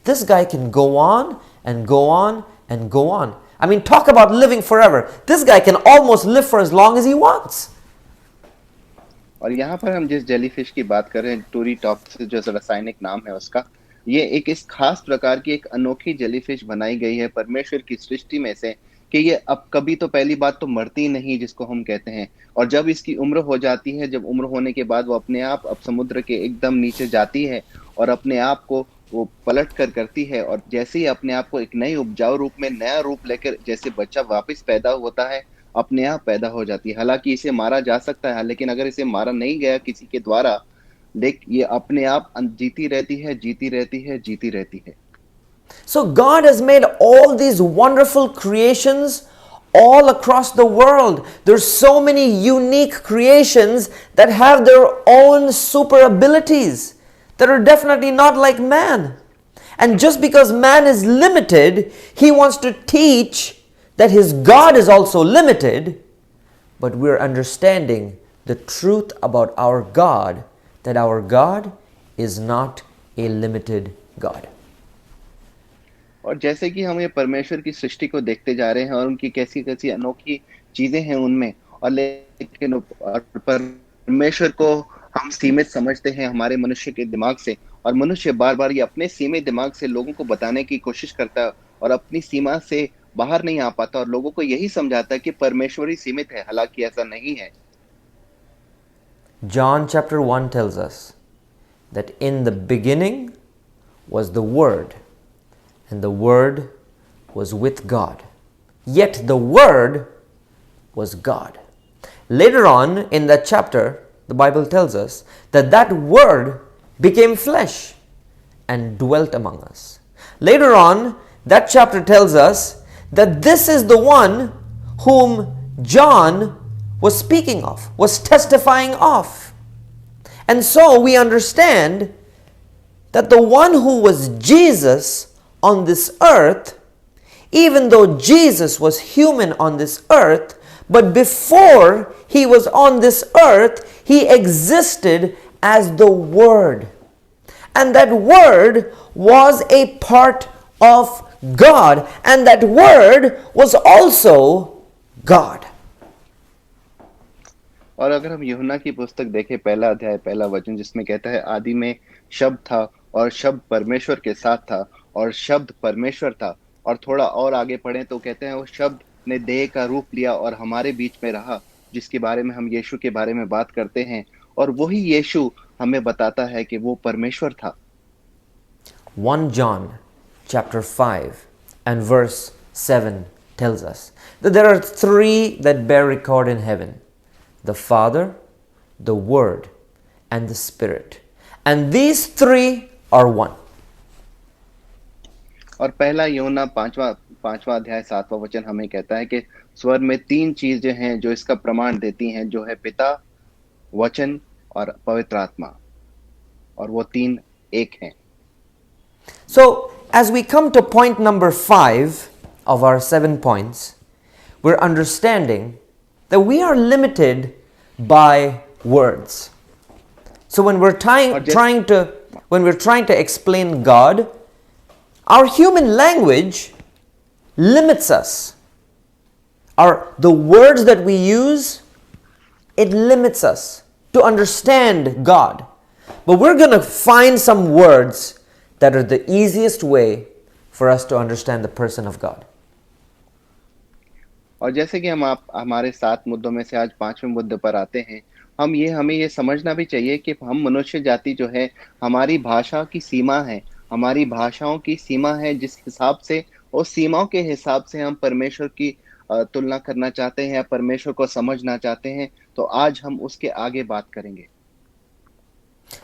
[SPEAKER 1] this guy can go on and go on and go on. I mean, talk about living forever. This guy can almost live for as long as he wants.
[SPEAKER 2] और यहाँ पर हम जिस jellyfish की बात कर रहे हैं, टूरी टॉक्सिस जो रासायनिक नाम है उसका, ये एक इस खास प्रकार की एक अनोखी जेलीफिश बनाई गई है परमेश्वर की सृष्टि में से, कि ये अब कभी तो पहली बात तो मरती नहीं जिसको हम कहते हैं। और जब इसकी उम्र हो जाती है, जब उम्र होने के बाद वो अपने आप अब समुद्र के एकदम नीचे जाती है और अपने आप को वो पलट कर करती है, और जैसे ही अपने आप को एक नई उपजाऊ रूप में नया रूप लेकर जैसे बच्चा वापस पैदा होता है, अपने आप पैदा हो जाती है। हालांकि इसे मारा जा सकता है, लेकिन अगर इसे मारा नहीं गया किसी के द्वारा, ये अपने आप जीती रहती है, जीती रहती है, जीती रहती है।
[SPEAKER 1] So God has made all these wonderful creations all across the world. There's so many unique creations that have their own super abilities that are definitely not like man. And just because man is limited, he wants to teach that his God is also limited, but we're understanding the truth about our God, that our God is not a limited God.
[SPEAKER 2] और जैसे कि हम ये परमेश्वर की सृष्टि को देखते जा रहे हैं और उनकी कैसी कैसी अनोखी चीजें हैं उनमें, और लेकिन परमेश्वर को हम सीमित समझते हैं हमारे मनुष्य के दिमाग से, और मनुष्य बार बार ये अपने सीमित दिमाग से लोगों को बताने की कोशिश करता है और अपनी सीमा से बाहर नहीं आ पाता, और लोगों को यही समझाता है कि परमेश्वर ही सीमित है, हालांकि ऐसा नहीं है।
[SPEAKER 1] John chapter 1 tells us that in the beginning was the Word, and the Word was with God. Yet the Word was God. Later on in that chapter, the Bible tells us that that Word became flesh and dwelt among us. Later on, that chapter tells us that this is the one whom John was speaking of, was testifying of. And so we understand that the one who was Jesus on this earth, even though Jesus was human on this earth, but before he was on this earth, he existed as the Word. And that Word was a part of God, and that Word was also God.
[SPEAKER 2] और अगर हम यूहन्ना की पुस्तक देखें, पहला अध्याय पहला वचन, जिसमें कहता है आदि में शब्द था और शब्द परमेश्वर के साथ था और शब्द परमेश्वर था, और थोड़ा और आगे पढ़ें तो कहते हैं वो शब्द ने देह का रूप लिया और हमारे बीच में रहा, जिसके बारे में हम यीशु के बारे में बात करते हैं, और वही यीशु हमें बताता है कि वो परमेश्वर था।
[SPEAKER 1] 1 John chapter 5 and verse 7 tells us that there are three that bear record in heaven: the Father, the Word, and the Spirit. And these three are one.
[SPEAKER 2] और पहला यूहन्ना पांचवा अध्याय 7वां वचन हमें कहता है कि स्वर में तीन चीजें हैं जो इसका प्रमाण देती हैं, जो है पिता, वचन और पवित्र आत्मा, और वो तीन एक हैं।
[SPEAKER 1] So, as we come to point number 5 of our 7 points, we're understanding that we are limited by words. So when we're trying to explain God, our human language limits us. The words that we use, it limits us to understand God. But we're going to find some words that are the easiest way for us to understand the person of God.
[SPEAKER 2] और जैसे कि हमारे 7 मुद्दों में से आज 5वें मुद्दे पर आते हैं, हमें ये समझना भी चाहिए कि हम मनुष्य जाति जो है, हमारी भाषा की सीमा है, हमारी भाषाओं की सीमा है, जिस हिसाब से उस सीमाओं के हिसाब से हम परमेश्वर की तुलना करना चाहते हैं या परमेश्वर को समझना चाहते हैं, तो आज हम उसके आगे बात करेंगे।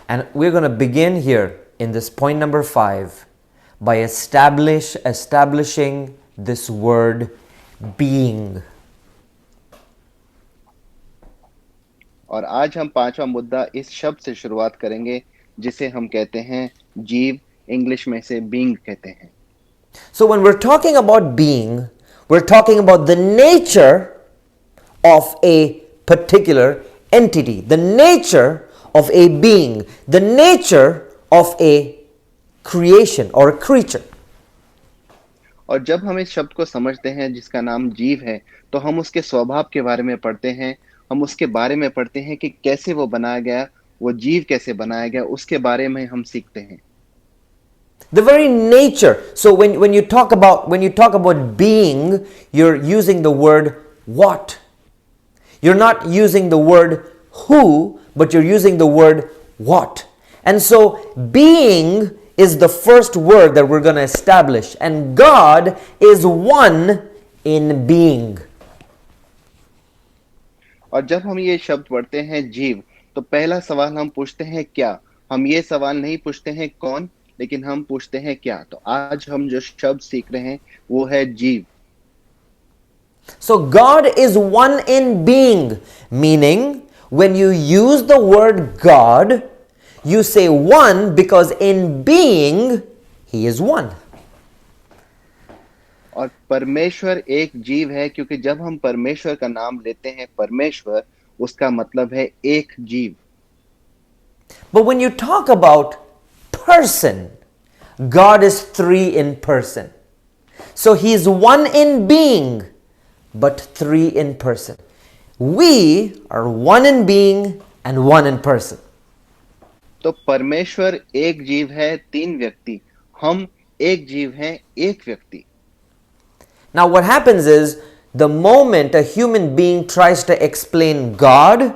[SPEAKER 1] And we're going to begin here in this point number 5 by establishing this word being.
[SPEAKER 2] और आज हम 5वां मुद्दा इस शब्द से शुरुआत करेंगे जिसे हम कहते हैं जीव, इंग्लिश में से बीइंग कहते हैं।
[SPEAKER 1] So when we're talking about being, we're talking about the nature of a particular entity, the nature of a being, the nature of a creation or a creature.
[SPEAKER 2] और जब हम इस शब्द को समझते हैं जिसका नाम जीव है, तो हम उसके स्वभाव के बारे में पढ़ते हैं, हम उसके बारे में पढ़ते हैं कि कैसे वो बनाया गया, वो जीव कैसे बनाया गया, उसके बारे में हम सीखते हैं।
[SPEAKER 1] The very nature. So when you talk about being, you're using the word what. You're not using the word who, but you're using the word what. And so being is the first word that we're going to establish, and God is one in being.
[SPEAKER 2] और जब हम ये शब्द पढ़ते हैं जीव, तो पहला सवाल हम पूछते हैं क्या। हम ये सवाल नहीं पूछते हैं कौन, लेकिन हम पूछते हैं क्या। तो आज हम जो शब्द सीख रहे हैं वो है जीव।
[SPEAKER 1] So God is one in being, meaning when you use the word God, you say one because in being he is one.
[SPEAKER 2] और परमेश्वर एक जीव है, क्योंकि जब हम परमेश्वर का नाम लेते हैं परमेश्वर, उसका मतलब है एक जीव।
[SPEAKER 1] But when you talk about person, God is three in person. So he is one in being, but three in person. We are one in being and one in person.
[SPEAKER 2] तो परमेश्वर एक जीव है, तीन व्यक्ति। हम एक जीव हैं, एक व्यक्ति।
[SPEAKER 1] Now, what happens is the moment a human being tries to explain God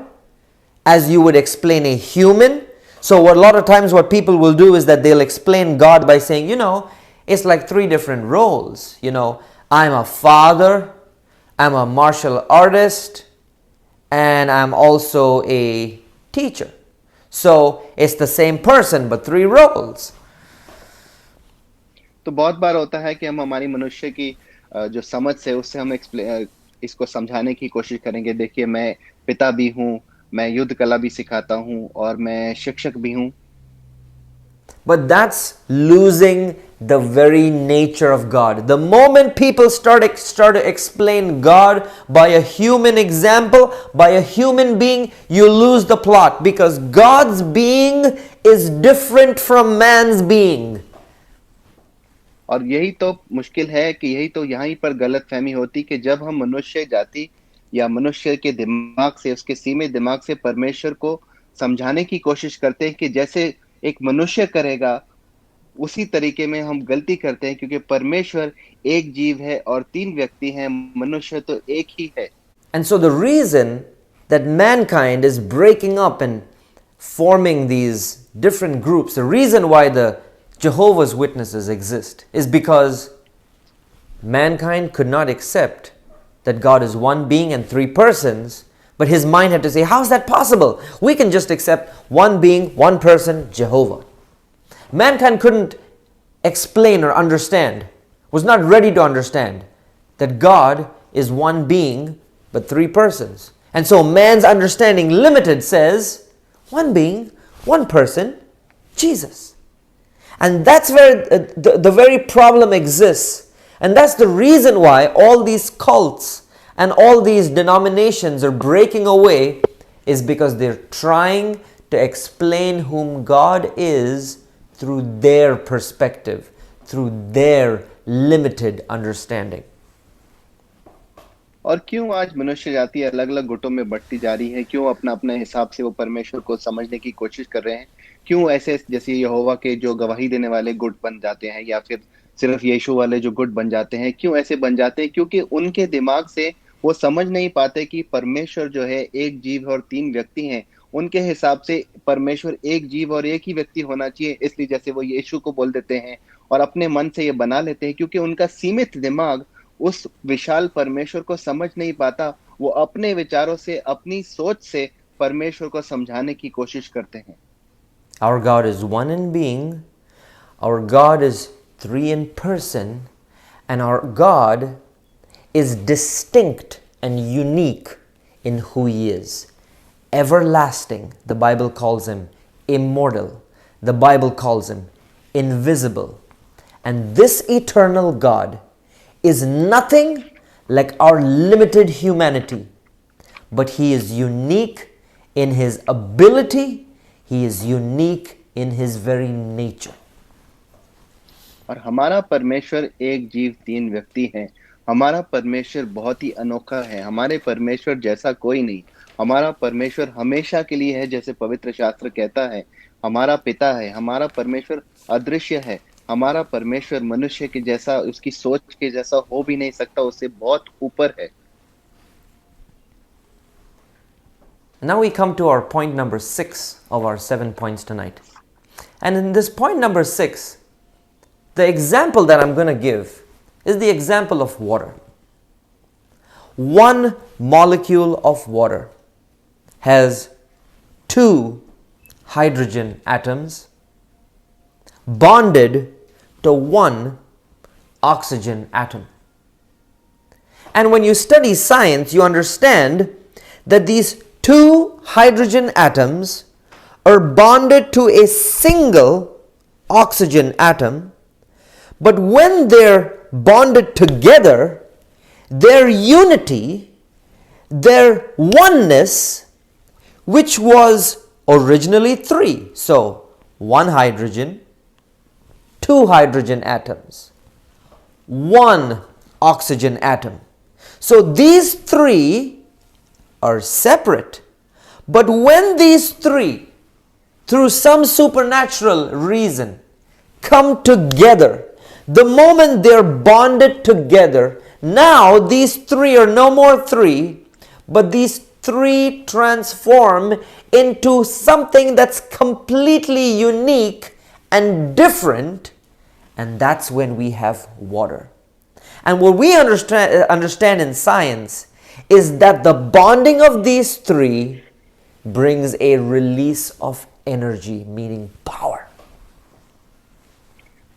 [SPEAKER 1] as you would explain a human, so a lot of times what people will do is that they'll explain God by saying, it's like three different roles. I'm a father, I'm a martial artist, and I'm also a teacher. So it's the same person but three roles.
[SPEAKER 2] तो बहुत बार होता है कि हम हमारी मनुष्य की जो समझ से उससे हम इसको समझाने की कोशिश करेंगे। देखिए, मैं पिता भी हूँ, मैं युद्ध कला भी सिखाता हूँ, और मैं शिक्षक भी हूँ।
[SPEAKER 1] But that's losing the very nature of God. The moment people start to explain God by a human example, by a human being, you lose the plot, because God's being is different from man's being.
[SPEAKER 2] और यही तो मुश्किल है कि यही तो यहाँ पर गलत फहमी होती कि जब हम मनुष्य जाति या मनुष्य के दिमाग से, उसके सीमित दिमाग से परमेश्वर को समझाने की कोशिश करते हैं कि जैसे एक मनुष्य करेगा, उसी तरीके में हम गलती करते हैं, क्योंकि परमेश्वर एक जीव है और तीन व्यक्ति हैं, मनुष्य तो एक ही है।
[SPEAKER 1] And so the reason that mankind is breaking up and forming these different groups, the reason why the Jehovah's Witnesses exist, is because mankind could not accept that God is one being and three persons, but his mind had to say, how is that possible? We can just accept one being, one person, Jehovah. Mankind couldn't explain or understand, was not ready to understand that God is one being but three persons. And so man's understanding, limited, says one being, one person, Jesus. And that's where the very problem exists. And that's the reason why all these cults and all these denominations are breaking away, is because they're trying to explain whom God is through their perspective, through their limited understanding.
[SPEAKER 2] और क्यों आज मनुष्य जाति अलग अलग गुटों में बढ़ती जा रही है? क्यों अपना अपने हिसाब से वो परमेश्वर को समझने की कोशिश कर रहे हैं? क्यों ऐसे जैसे यहोवा के जो गवाही देने वाले गुट बन जाते हैं, या फिर सिर्फ यीशु वाले जो गुट बन जाते हैं? क्यों ऐसे बन जाते हैं? क्योंकि उनके दिमाग से वो समझ नहीं पाते कि परमेश्वर जो है एक जीव और तीन व्यक्ति हैं। उनके हिसाब से परमेश्वर एक जीव और एक ही व्यक्ति होना चाहिए, इसलिए जैसे वो यीशु को बोल देते हैं और अपने मन से ये बना लेते हैं, क्योंकि उनका सीमित दिमाग उस विशाल परमेश्वर को समझ नहीं पाता। वो अपने विचारों से, अपनी सोच से परमेश्वर को समझाने की कोशिश करते हैं।
[SPEAKER 1] Our God is one in being, our God is three in person, and our God is distinct and unique in who He is. Everlasting, the Bible calls Him immortal, the Bible calls Him invisible. And this eternal God is nothing like our limited humanity, but He is unique in His ability, He is unique in His very nature.
[SPEAKER 2] और हमारा परमेश्वर एक जीव तीन व्यक्ति हैं। हमारा परमेश्वर बहुत ही अनोखा है। हमारे परमेश्वर जैसा कोई नहीं। हमारा परमेश्वर हमेशा के लिए है, जैसे पवित्र शास्त्र कहता है, हमारा पिता है। हमारा परमेश्वर अदृश्य है। हमारा परमेश्वर मनुष्य के जैसा, उसकी सोच के जैसा हो भी नहीं सकता, उससे बहुत ऊपर है।
[SPEAKER 1] Now we come to our point number 6 of our 7 points tonight. And in this point number 6, the example that I'm going to give is the example of water. One molecule of water has 2 hydrogen atoms bonded to 1 oxygen atom. And when you study science, you understand that these 2 hydrogen atoms are bonded to a single oxygen atom, but when they're bonded together, their unity, their oneness, which was originally 3. So, 1 hydrogen, 2 hydrogen atoms, 1 oxygen atom. So, these 3 are separate. But when these 3, through some supernatural reason, come together, the moment they're bonded together, now these 3 are no more 3, but these 3 transform into something that's completely unique and different, and that's when we have water. And what we understand in science is that the bonding of these 3 brings a release of energy, meaning power.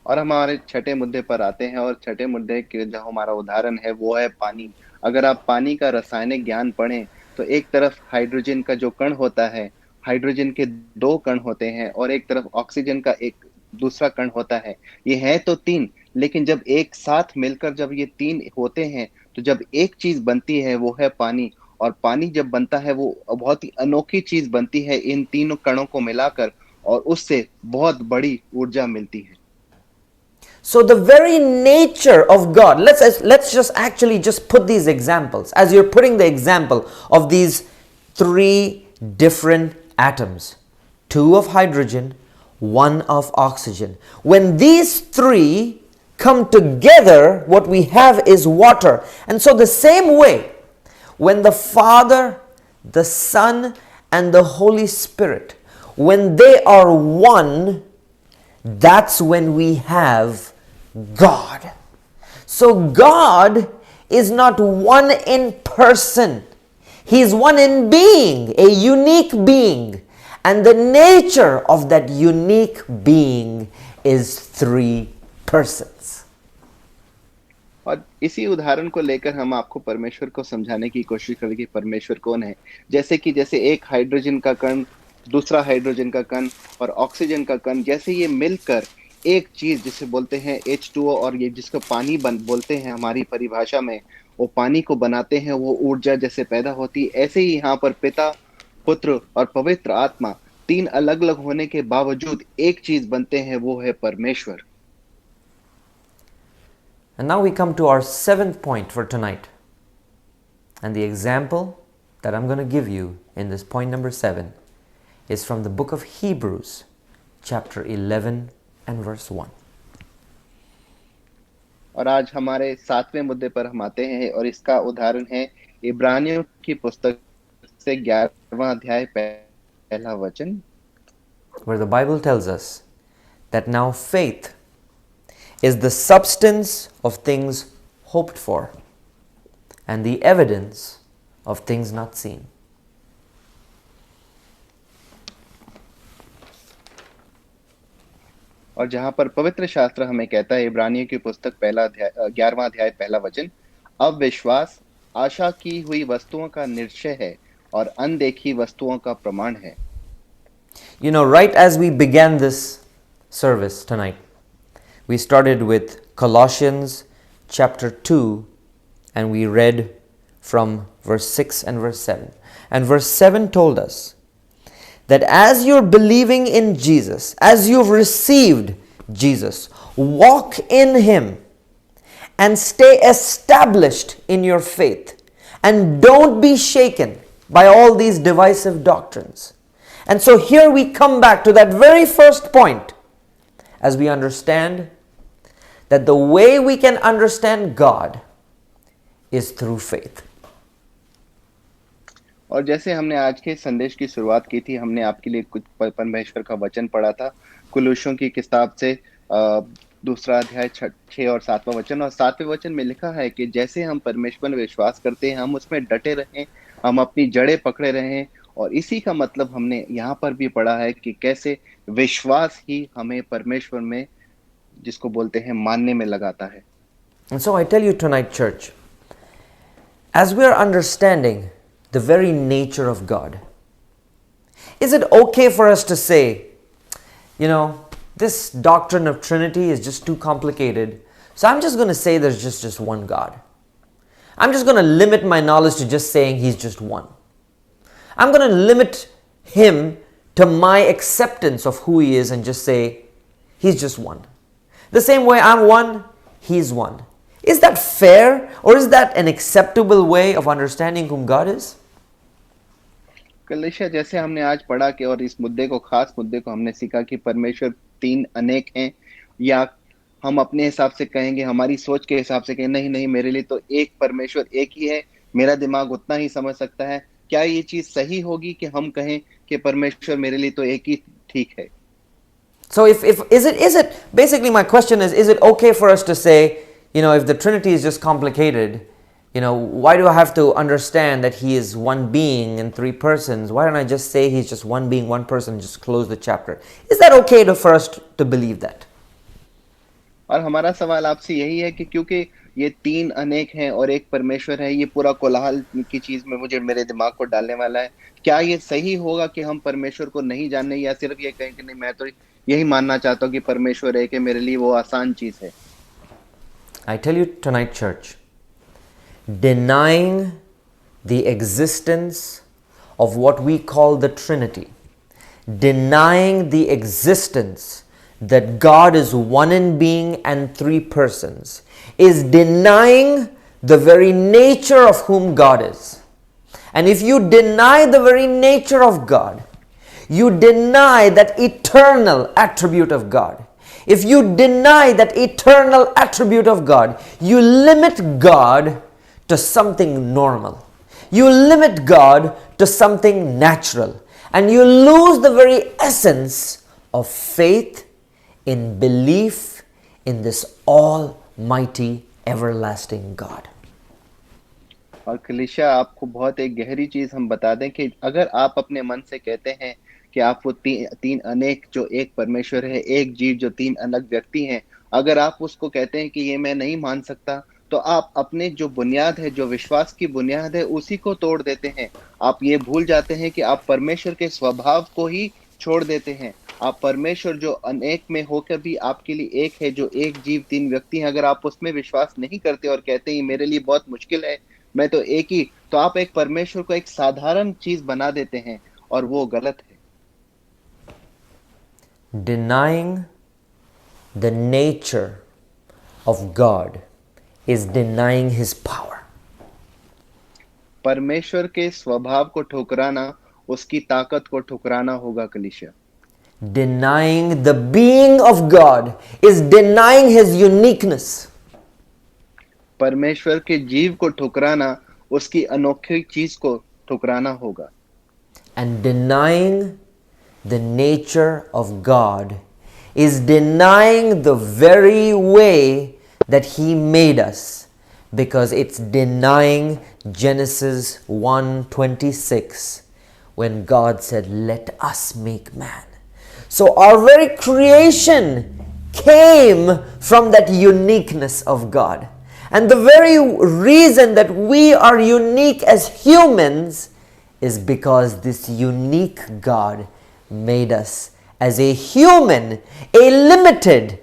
[SPEAKER 2] और हमारे छठे मुद्दे पर आते हैं, और छठे मुद्दे के जो हमारा उदाहरण है वो है पानी। अगर आप पानी का रासायनिक ज्ञान पढ़ें तो एक तरफ हाइड्रोजन का जो कण होता है, हाइड्रोजन के 2 कण होते हैं, और एक तरफ ऑक्सीजन का एक दूसरा कण होता है। ये है तो 3, लेकिन जब एक साथ मिलकर जब ये 3 होते हैं तो जब एक चीज बनती है वो है पानी। और पानी जब बनता है वो बहुत ही अनोखी चीज बनती है इन तीनों कणों को मिलाकर, और उससे बहुत बड़ी ऊर्जा मिलती है।
[SPEAKER 1] So the very nature of God, let's just actually just put these examples. As you're putting the example of these 3 different atoms, 2 of hydrogen, 1 of oxygen. When these 3 come together, what we have is water. And so the same way, when the Father, the Son, and the Holy Spirit, when they are one, that's when we have God. So God is not one in person. He is one in being, a unique being. And the nature of that unique being is 3 persons.
[SPEAKER 2] और इसी उदाहरण को लेकर हम आपको परमेश्वर को समझाने की कोशिश करेंगे कि परमेश्वर कौन है। जैसे एक हाइड्रोजन का कण, दूसरा हाइड्रोजन का कण और ऑक्सीजन का कण, जैसे ये मिलकर एक चीज जिसे बोलते हैं H2O, और ये जिसको पानी बोलते हैं हमारी परिभाषा में, वो पानी को बनाते हैं, वो ऊर्जा जैसे पैदा होती है। ऐसे ही यहाँ पर पिता, पुत्र और पवित्र आत्मा 3 अलग अलग होने के बावजूद एक चीज बनते हैं, वो है परमेश्वर।
[SPEAKER 1] And now we come to our 7th point for tonight. And the example that I'm going to give you in this point number 7 is from the book of Hebrews, chapter 11 and verse 1.
[SPEAKER 2] और आज हमारे 7वें मुद्दे पर हम आते हैं, और इसका उदाहरण है इब्रानियों की पुस्तक से 11वां अध्याय पहला वचन,
[SPEAKER 1] where the Bible tells us that now faith is the substance of things hoped for and the evidence of things not seen.
[SPEAKER 2] और जहां पर पवित्र शास्त्र हमें कहता है, इब्रानियों की पुस्तक 11वां अध्याय पहला वचन, अब विश्वास आशा की हुई वस्तुओं का निश्चय है और अनदेखी वस्तुओं का प्रमाण है।
[SPEAKER 1] You know, right as we began this service tonight, we started with Colossians chapter 2 and we read from verse 6 and verse 7. And verse 7 told us that as you're believing in Jesus, as you've received Jesus, walk in Him and stay established in your faith and don't be shaken by all these divisive doctrines. And so here we come back to that very first point as we understand that the way we can understand God is through faith.
[SPEAKER 2] और जैसे हमने आज के संदेश की शुरुआत की थी, हमने आपके लिए कुछ परमेश्वर का वचन पढ़ा था कुलुस्यों की किताब से दूसरा अध्याय 6 और 7वां वचन। और 7वें वचन में लिखा है कि जैसे हम परमेश्वर में विश्वास करते हैं, हम उसमें डटे रहें, हम अपनी जड़ें पकड़े रहें। और इसी का मतलब हमने यहाँ पर भी पढ़ा है कि कैसे विश्वास ही हमें परमेश्वर में, जिसको बोलते हैं, मानने में लगाता है।
[SPEAKER 1] And so I tell you tonight, church, as we are understanding the very nature of God, is it okay for us to say, this doctrine of Trinity is just too complicated, so I'm just going to say there's just one God. I'm just going to limit my knowledge to just saying He's just one. I'm going to limit Him to my acceptance of who He is and just say He's just one. The same way I'm one, He's one. Is that fair, or is that an acceptable way of understanding whom God is?
[SPEAKER 2] कलीसिया, जैसे हमने आज पढ़ा कि और इस खास मुद्दे को हमने सीखा कि परमेश्वर तीन अनेक हैं, या हम अपने हिसाब से कहेंगे, हमारी सोच के हिसाब से कहें नहीं नहीं मेरे लिए तो एक परमेश्वर एक ही है, मेरा दिमाग उतना ही समझ सकता है। क्या ये चीज सही होगी कि हम कहें कि परमेश्वर मेरे लिए तो एक ही ठीक है?
[SPEAKER 1] So is it basically my question is it okay for us to say, if the Trinity is just complicated, why do I have to understand that He is one being in three persons? Why don't I just say He's just one being, one person, just close the chapter? Is that okay for us to believe that?
[SPEAKER 2] और हमारा सवाल आपसे यही है कि क्योंकि ये तीन अनेक हैं और एक परमेश्वर है, ये पूरा कोलाहल की चीज में मेरे दिमाग को डालने वाला है। क्या ये सही होगा कि हम परमेश्वर को नहीं जानने, या सिर्फ ये कहें कि नहीं मैं तो यही मानना चाहता हूँ कि परमेश्वर है, कि मेरे लिए वो आसान चीज है?
[SPEAKER 1] I tell you tonight, church, denying the existence of what we call the Trinity, denying the existence that God is one in being and three persons, is denying the very nature of whom God is. And if you deny the very nature of God, you deny that eternal attribute of God. If you deny that eternal attribute of God, you limit God to something normal. You limit God to something natural. And you lose the very essence of faith in belief in this almighty, everlasting God.
[SPEAKER 2] और कलीसिया, आपको बहुत एक गहरी चीज हम बता दें कि अगर आप अपने मन से कहते हैं कि आप वो तीन अनेक जो एक परमेश्वर है, एक जीव जो तीन अलग व्यक्ति हैं, अगर आप उसको कहते हैं कि ये मैं नहीं मान सकता, तो आप अपने जो बुनियाद है, जो विश्वास की बुनियाद है, उसी को तोड़ देते हैं। आप ये भूल जाते हैं कि आप परमेश्वर के स्वभाव को ही छोड़ देते हैं। आप परमेश्वर जो अनेक में होकर भी आपके लिए एक है, जो एक जीव तीन व्यक्ति हैं, अगर आप उसमें विश्वास नहीं करते और कहते हैं मेरे लिए बहुत मुश्किल है, मैं तो एक ही, तो आप एक परमेश्वर को एक साधारण चीज बना देते हैं, और वो गलत है।
[SPEAKER 1] Denying the nature of God is denying His power.
[SPEAKER 2] परमेश्वर के स्वभाव को ठुकराना उसकी ताकत को ठुकराना होगा कलीसिया।
[SPEAKER 1] Denying the being of God is denying His uniqueness.
[SPEAKER 2] परमेश्वर के जीव को ठुकराना उसकी अनोखी चीज को ठुकराना होगा।
[SPEAKER 1] And denying the nature of God is denying the very way that He made us, because it's denying Genesis 1:26 when God said, "Let us make man." So our very creation came from that uniqueness of God. And the very reason that we are unique as humans is because this unique God made us as a human, a limited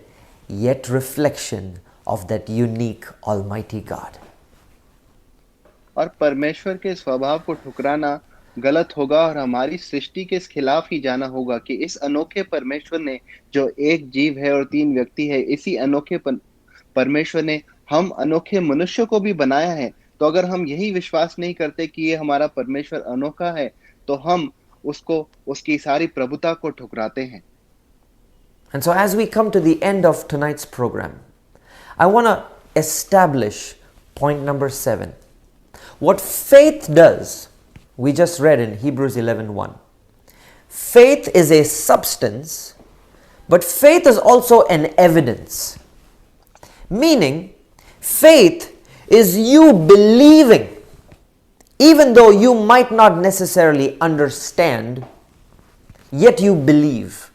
[SPEAKER 1] yet reflection of that unique Almighty God.
[SPEAKER 2] और परमेश्वर के स्वभाव को ठुकराना गलत होगा, और हमारी सृष्टि के खिलाफ ही जाना होगा कि इस अनोखे परमेश्वर ने, जो एक जीव है और तीन व्यक्ति है, इसी अनोखे परमेश्वर ने हम अनोखे मनुष्य को भी बनाया है। तो तो अगर हम यही विश्वास नहीं करते कि ये हमारा परमेश्वर अनोखा है, तो हम उसको, उसकी सारी प्रभुता को ठुकराते हैं।
[SPEAKER 1] And so, as we come to the end of tonight's program, I want to establish point number 7. What faith does, we just read in Hebrews 11:1. Faith is a substance, but faith is also an evidence. Meaning, faith is you believing, even though you might not necessarily understand, yet you believe.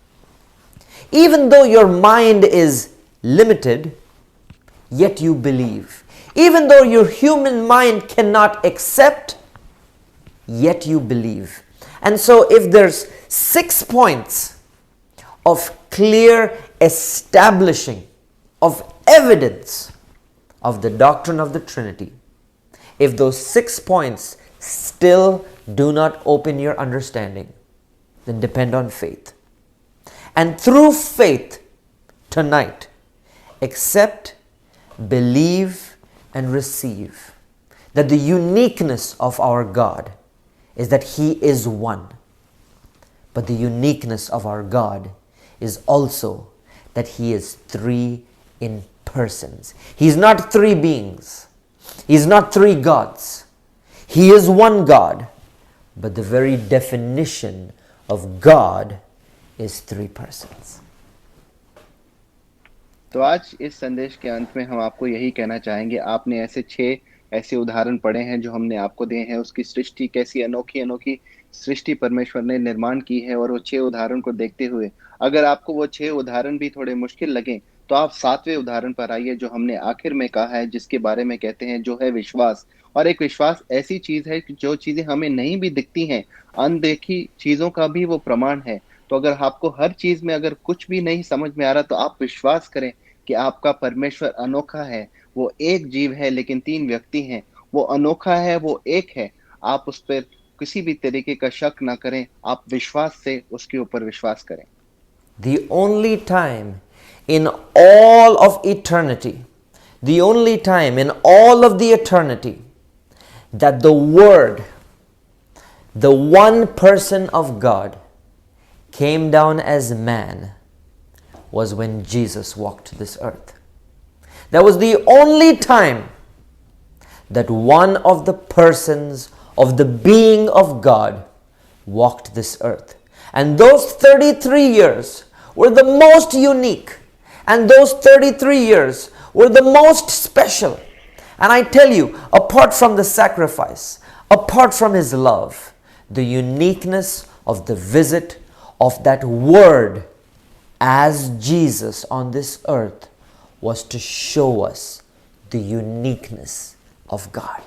[SPEAKER 1] Even though your mind is limited, yet you believe. Even though your human mind cannot accept, yet you believe. And so if there's 6 points of clear establishing of evidence of the doctrine of the Trinity, if those 6 points still do not open your understanding, then depend on faith. And through faith tonight, accept, believe, and receive that the uniqueness of our God is that He is one. But the uniqueness of our God is also that He is 3 in persons. He's not 3 beings. He's not 3 gods. He is one God. But the very definition of God is 3 persons.
[SPEAKER 2] तो आज इस संदेश के अंत में हम आपको यही कहना चाहेंगे, आपने ऐसे 6 ऐसे उदाहरण पढ़े हैं जो हमने आपको दिए हैं, उसकी सृष्टि कैसी अनोखी अनोखी सृष्टि परमेश्वर ने निर्माण की है। और वो 6 उदाहरण को देखते हुए अगर आपको वो 6 उदाहरण भी थोड़े मुश्किल लगे, तो आप 7वें उदाहरण पर आइए, जो हमने आखिर में कहा है, जिसके बारे में कहते हैं, जो है विश्वास। और एक विश्वास ऐसी चीज है कि जो चीजें हमें नहीं भी दिखती हैं, अनदेखी चीजों का भी वो प्रमाण है। तो अगर आपको हर चीज में अगर कुछ भी नहीं समझ में आ रहा, तो आप विश्वास करें कि आपका परमेश्वर अनोखा है। वो एक जीव है लेकिन 3 व्यक्ति हैं। वो अनोखा है, वो एक है। आप उस पर किसी भी तरीके का शक ना करें, आप विश्वास से उसके ऊपर विश्वास करें।
[SPEAKER 1] The only time in all of eternity, the only time in all of the eternity that the Word, the one person of God, came down as man was when Jesus walked this earth. That was the only time that one of the persons of the being of God walked this earth. And those 33 years were the most unique, and those 33 years were the most special. And I tell you, apart from the sacrifice, apart from His love, the uniqueness of the visit of that Word as Jesus on this earth was to show us the uniqueness of God.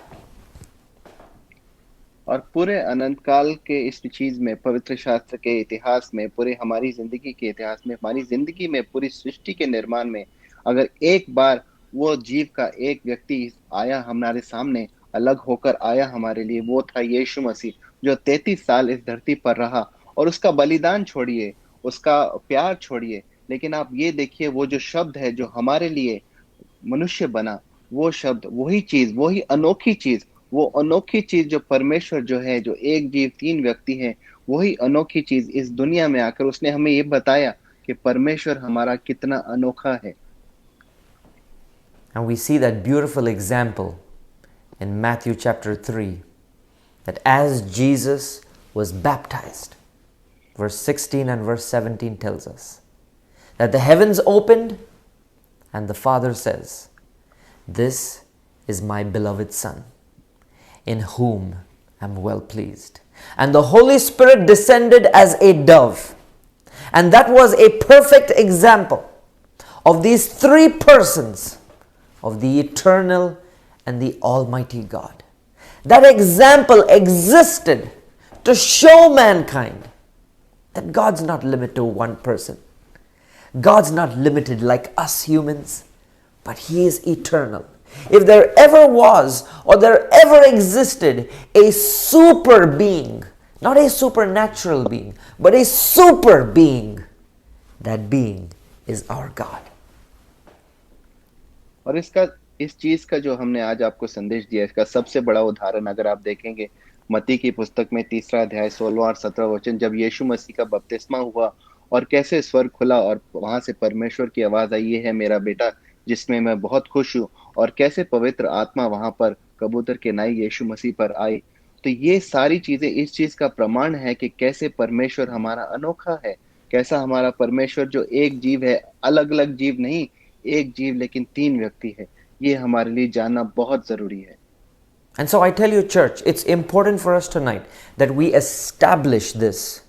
[SPEAKER 2] और पूरे अनंत काल के इस चीज में, पवित्र शास्त्र के इतिहास में, पूरे हमारी जिंदगी के इतिहास में, हमारी जिंदगी में, पूरी सृष्टि के निर्माण में, अगर एक बार वो जीव का एक व्यक्ति आया हमारे सामने, अलग होकर आया हमारे लिए, वो था यीशु मसीह, जो 33 साल इस धरती पर रहा। और उसका बलिदान छोड़िए, उसका प्यार छोड़िए, लेकिन आप ये देखिए, वो जो शब्द है जो हमारे लिए मनुष्य बना, वो शब्द, वही चीज, वही अनोखी चीज, वो अनोखी चीज जो परमेश्वर जो है, जो एक जीव 3 व्यक्ति हैं, वही अनोखी चीज इस दुनिया में आकर उसने हमें ये बताया कि परमेश्वर हमारा कितना अनोखा है।
[SPEAKER 1] And we see that beautiful example in Matthew chapter 3, that as Jesus was baptized, verse 16 and verse 17 tells us that the heavens opened and the Father says, "This is my beloved Son, in whom I am well pleased." And the Holy Spirit descended as a dove. And that was a perfect example of these 3 persons of the eternal and the Almighty God. That example existed to show mankind that God's not limited to one person. God's not limited like us humans, but He is eternal. If there ever was or there ever existed a super being, not a supernatural being, but a super being, that being is our God.
[SPEAKER 2] और इसका इस चीज का जो हमने आज आपको संदेश दिया, इसका सबसे बड़ा उदाहरण अगर आप देखेंगे मत्ती की पुस्तक में 3 अध्याय 16 और 17 वचन, जब यीशु मसीह का बपतिस्मा हुआ और कैसे स्वर्ग खुला और वहां से परमेश्वर की आवाज आई, ये है मेरा बेटा जिसमें मैं बहुत खुश हूँ, और कैसे पवित्र आत्मा वहां पर कबूतर के नाई यीशु मसीह पर आई। तो ये सारी चीजें इस चीज का प्रमाण है कि कैसे परमेश्वर हमारा अनोखा है, कैसा हमारा परमेश्वर जो एक जीव है, अलग अलग जीव नहीं, एक जीव लेकिन तीन व्यक्ति है। ये हमारे लिए जानना बहुत जरूरी है।
[SPEAKER 1] And so I tell you, church, it's important for us tonight that we establish this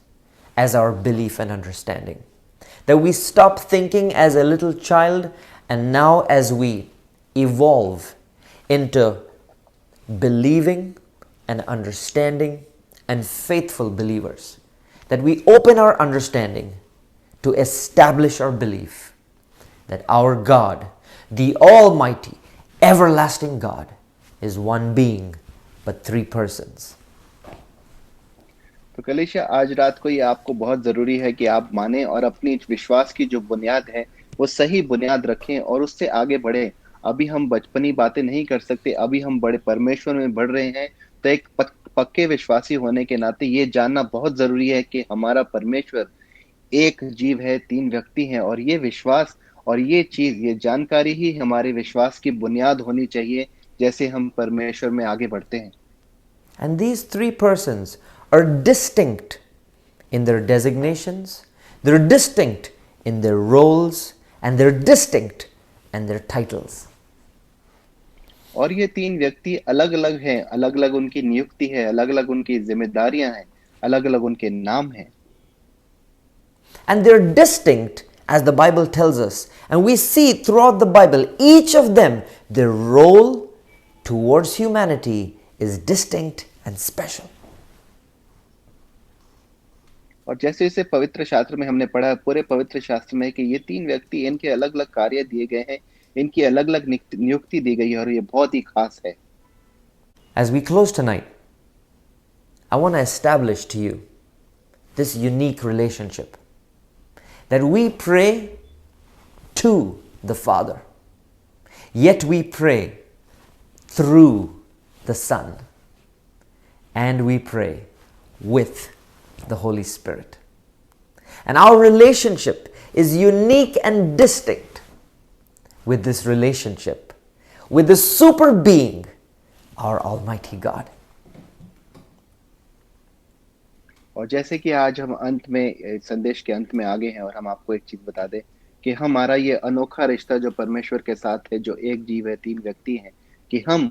[SPEAKER 1] as our belief and understanding. That we stop thinking as a little child, and now as we evolve into believing and understanding and faithful believers, that we open our understanding to establish our belief that our God, the Almighty, everlasting God, is one being but three persons.
[SPEAKER 2] तो कलीसिया, आज रात को ये आपको बहुत जरूरी है कि आप माने और अपनी विश्वास की जो बुनियाद है वो सही बुनियाद रखें और उससे आगे बढ़े। अभी हम बचपनी बातें नहीं कर सकते, अभी हम बड़े परमेश्वर में बढ़ रहे हैं। तो एक पक्के विश्वासी होने के नाते ये जानना बहुत जरूरी है कि हमारा परमेश्वर एक जीव है, तीन व्यक्ति हैं, और ये विश्वास और ये चीज, ये जानकारी ही हमारे विश्वास की बुनियाद होनी चाहिए जैसे हम परमेश्वर में आगे बढ़ते हैं।
[SPEAKER 1] And these three persons are distinct in their designations, they're distinct in their roles, and they're distinct in their titles.
[SPEAKER 2] और ये तीन व्यक्ति अलग अलग हैं, अलग अलग उनकी नियुक्ति है, अलग अलग उनकी जिम्मेदारियां हैं, अलग अलग उनके नाम हैं।
[SPEAKER 1] And they're distinct as the Bible tells us. And we see throughout the Bible, each of them, their role towards humanity is distinct and special.
[SPEAKER 2] और जैसे इसे पवित्र शास्त्र में हमने पढ़ा, पूरे पवित्र शास्त्र में, कि ये तीन व्यक्ति, इनके अलग अलग कार्य दिए गए हैं, इनकी अलग अलग नियुक्ति दी गई है, और ये बहुत ही खास है।
[SPEAKER 1] As we close tonight, I want to establish to you this unique relationship that we pray to the Father, yet we pray through the Son, and we pray with the Holy Spirit. And our relationship is unique and distinct with this relationship with the super being, our Almighty God.
[SPEAKER 2] और जैसे कि आज हम अंत में, संदेश के अंत में आगे हैं, और हम आपको एक चीज बता दें कि हमारा ये अनोखा रिश्ता जो परमेश्वर के साथ है, जो एक जीव है, तीन व्यक्ति हैं, कि हम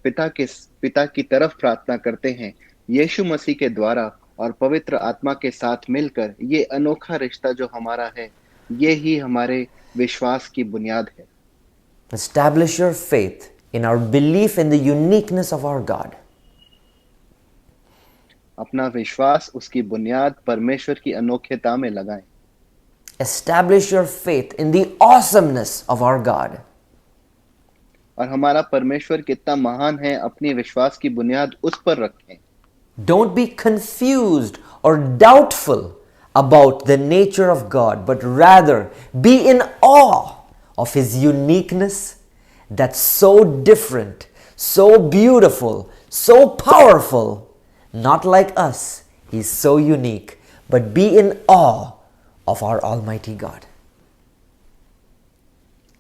[SPEAKER 2] पिता की तरफ प्रार्थना करते हैं यीशु मसीह के द्वारा और पवित्र आत्मा के साथ मिलकर। ये अनोखा रिश्ता जो हमारा है, ये ही हमारे विश्वास की बुनियाद है।
[SPEAKER 1] Establish your faith in our belief in the uniqueness of our God.
[SPEAKER 2] अपना विश्वास, उसकी बुनियाद परमेश्वर की अनोखेता में लगाएं।
[SPEAKER 1] Establish your faith in the awesomeness of our God.
[SPEAKER 2] और हमारा परमेश्वर कितना महान है, अपनी विश्वास की बुनियाद उस पर रखें।
[SPEAKER 1] Don't be confused or doubtful about the nature of God, but rather be in awe of His uniqueness that's so different, so beautiful, so powerful. Not like us, He's so unique, but be in awe of our Almighty God.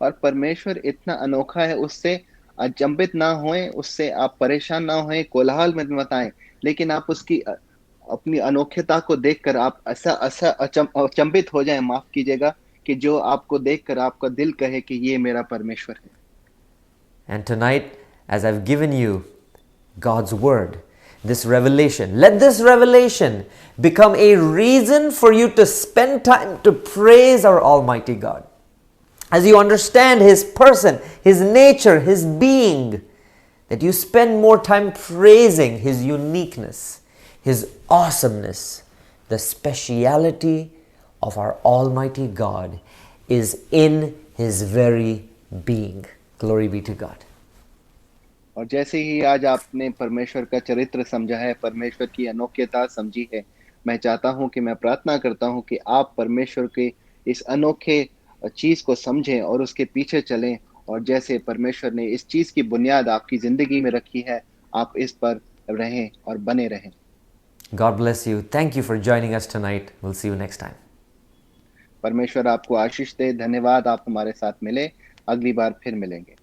[SPEAKER 2] और परमेश्वर इतना अनोखा है, उससे अचंभित ना होएं, उससे आप परेशान ना होएं, कोलाहल में मत आएं, लेकिन आप उसकी अपनी अनोखेता को देखकर आप ऐसा ऐसा अचंभित हो जाएं, माफ कीजिएगा, कि जो आपको देखकर आपका दिल कहे कि ये मेरा परमेश्वर है।
[SPEAKER 1] And tonight, as I've given you God's word, this revelation, let this revelation become a reason for you to spend time to praise our Almighty God. As you understand His person, His nature, His being, that you spend more time praising His uniqueness, His awesomeness. The speciality of our Almighty God is in His very being. Glory be to God.
[SPEAKER 2] और जैसे ही आज आपने परमेश्वर का चरित्र समझा है, परमेश्वर की अनोखेता समझी है, मैं चाहता हूं कि, मैं प्रार्थना करता हूं कि आप परमेश्वर के इस अनोखे चीज को समझें और उसके पीछे चलें और जैसे परमेश्वर ने इस चीज की बुनियाद आपकी जिंदगी में रखी है, आप इस पर रहें और बने रहें।
[SPEAKER 1] God bless you. Thank you for joining us tonight. We'll see you next time.
[SPEAKER 2] परमेश्वर आपको आशीष दे। धन्यवाद, आप हमारे साथ मिले। अगली बार फिर मिलेंगे।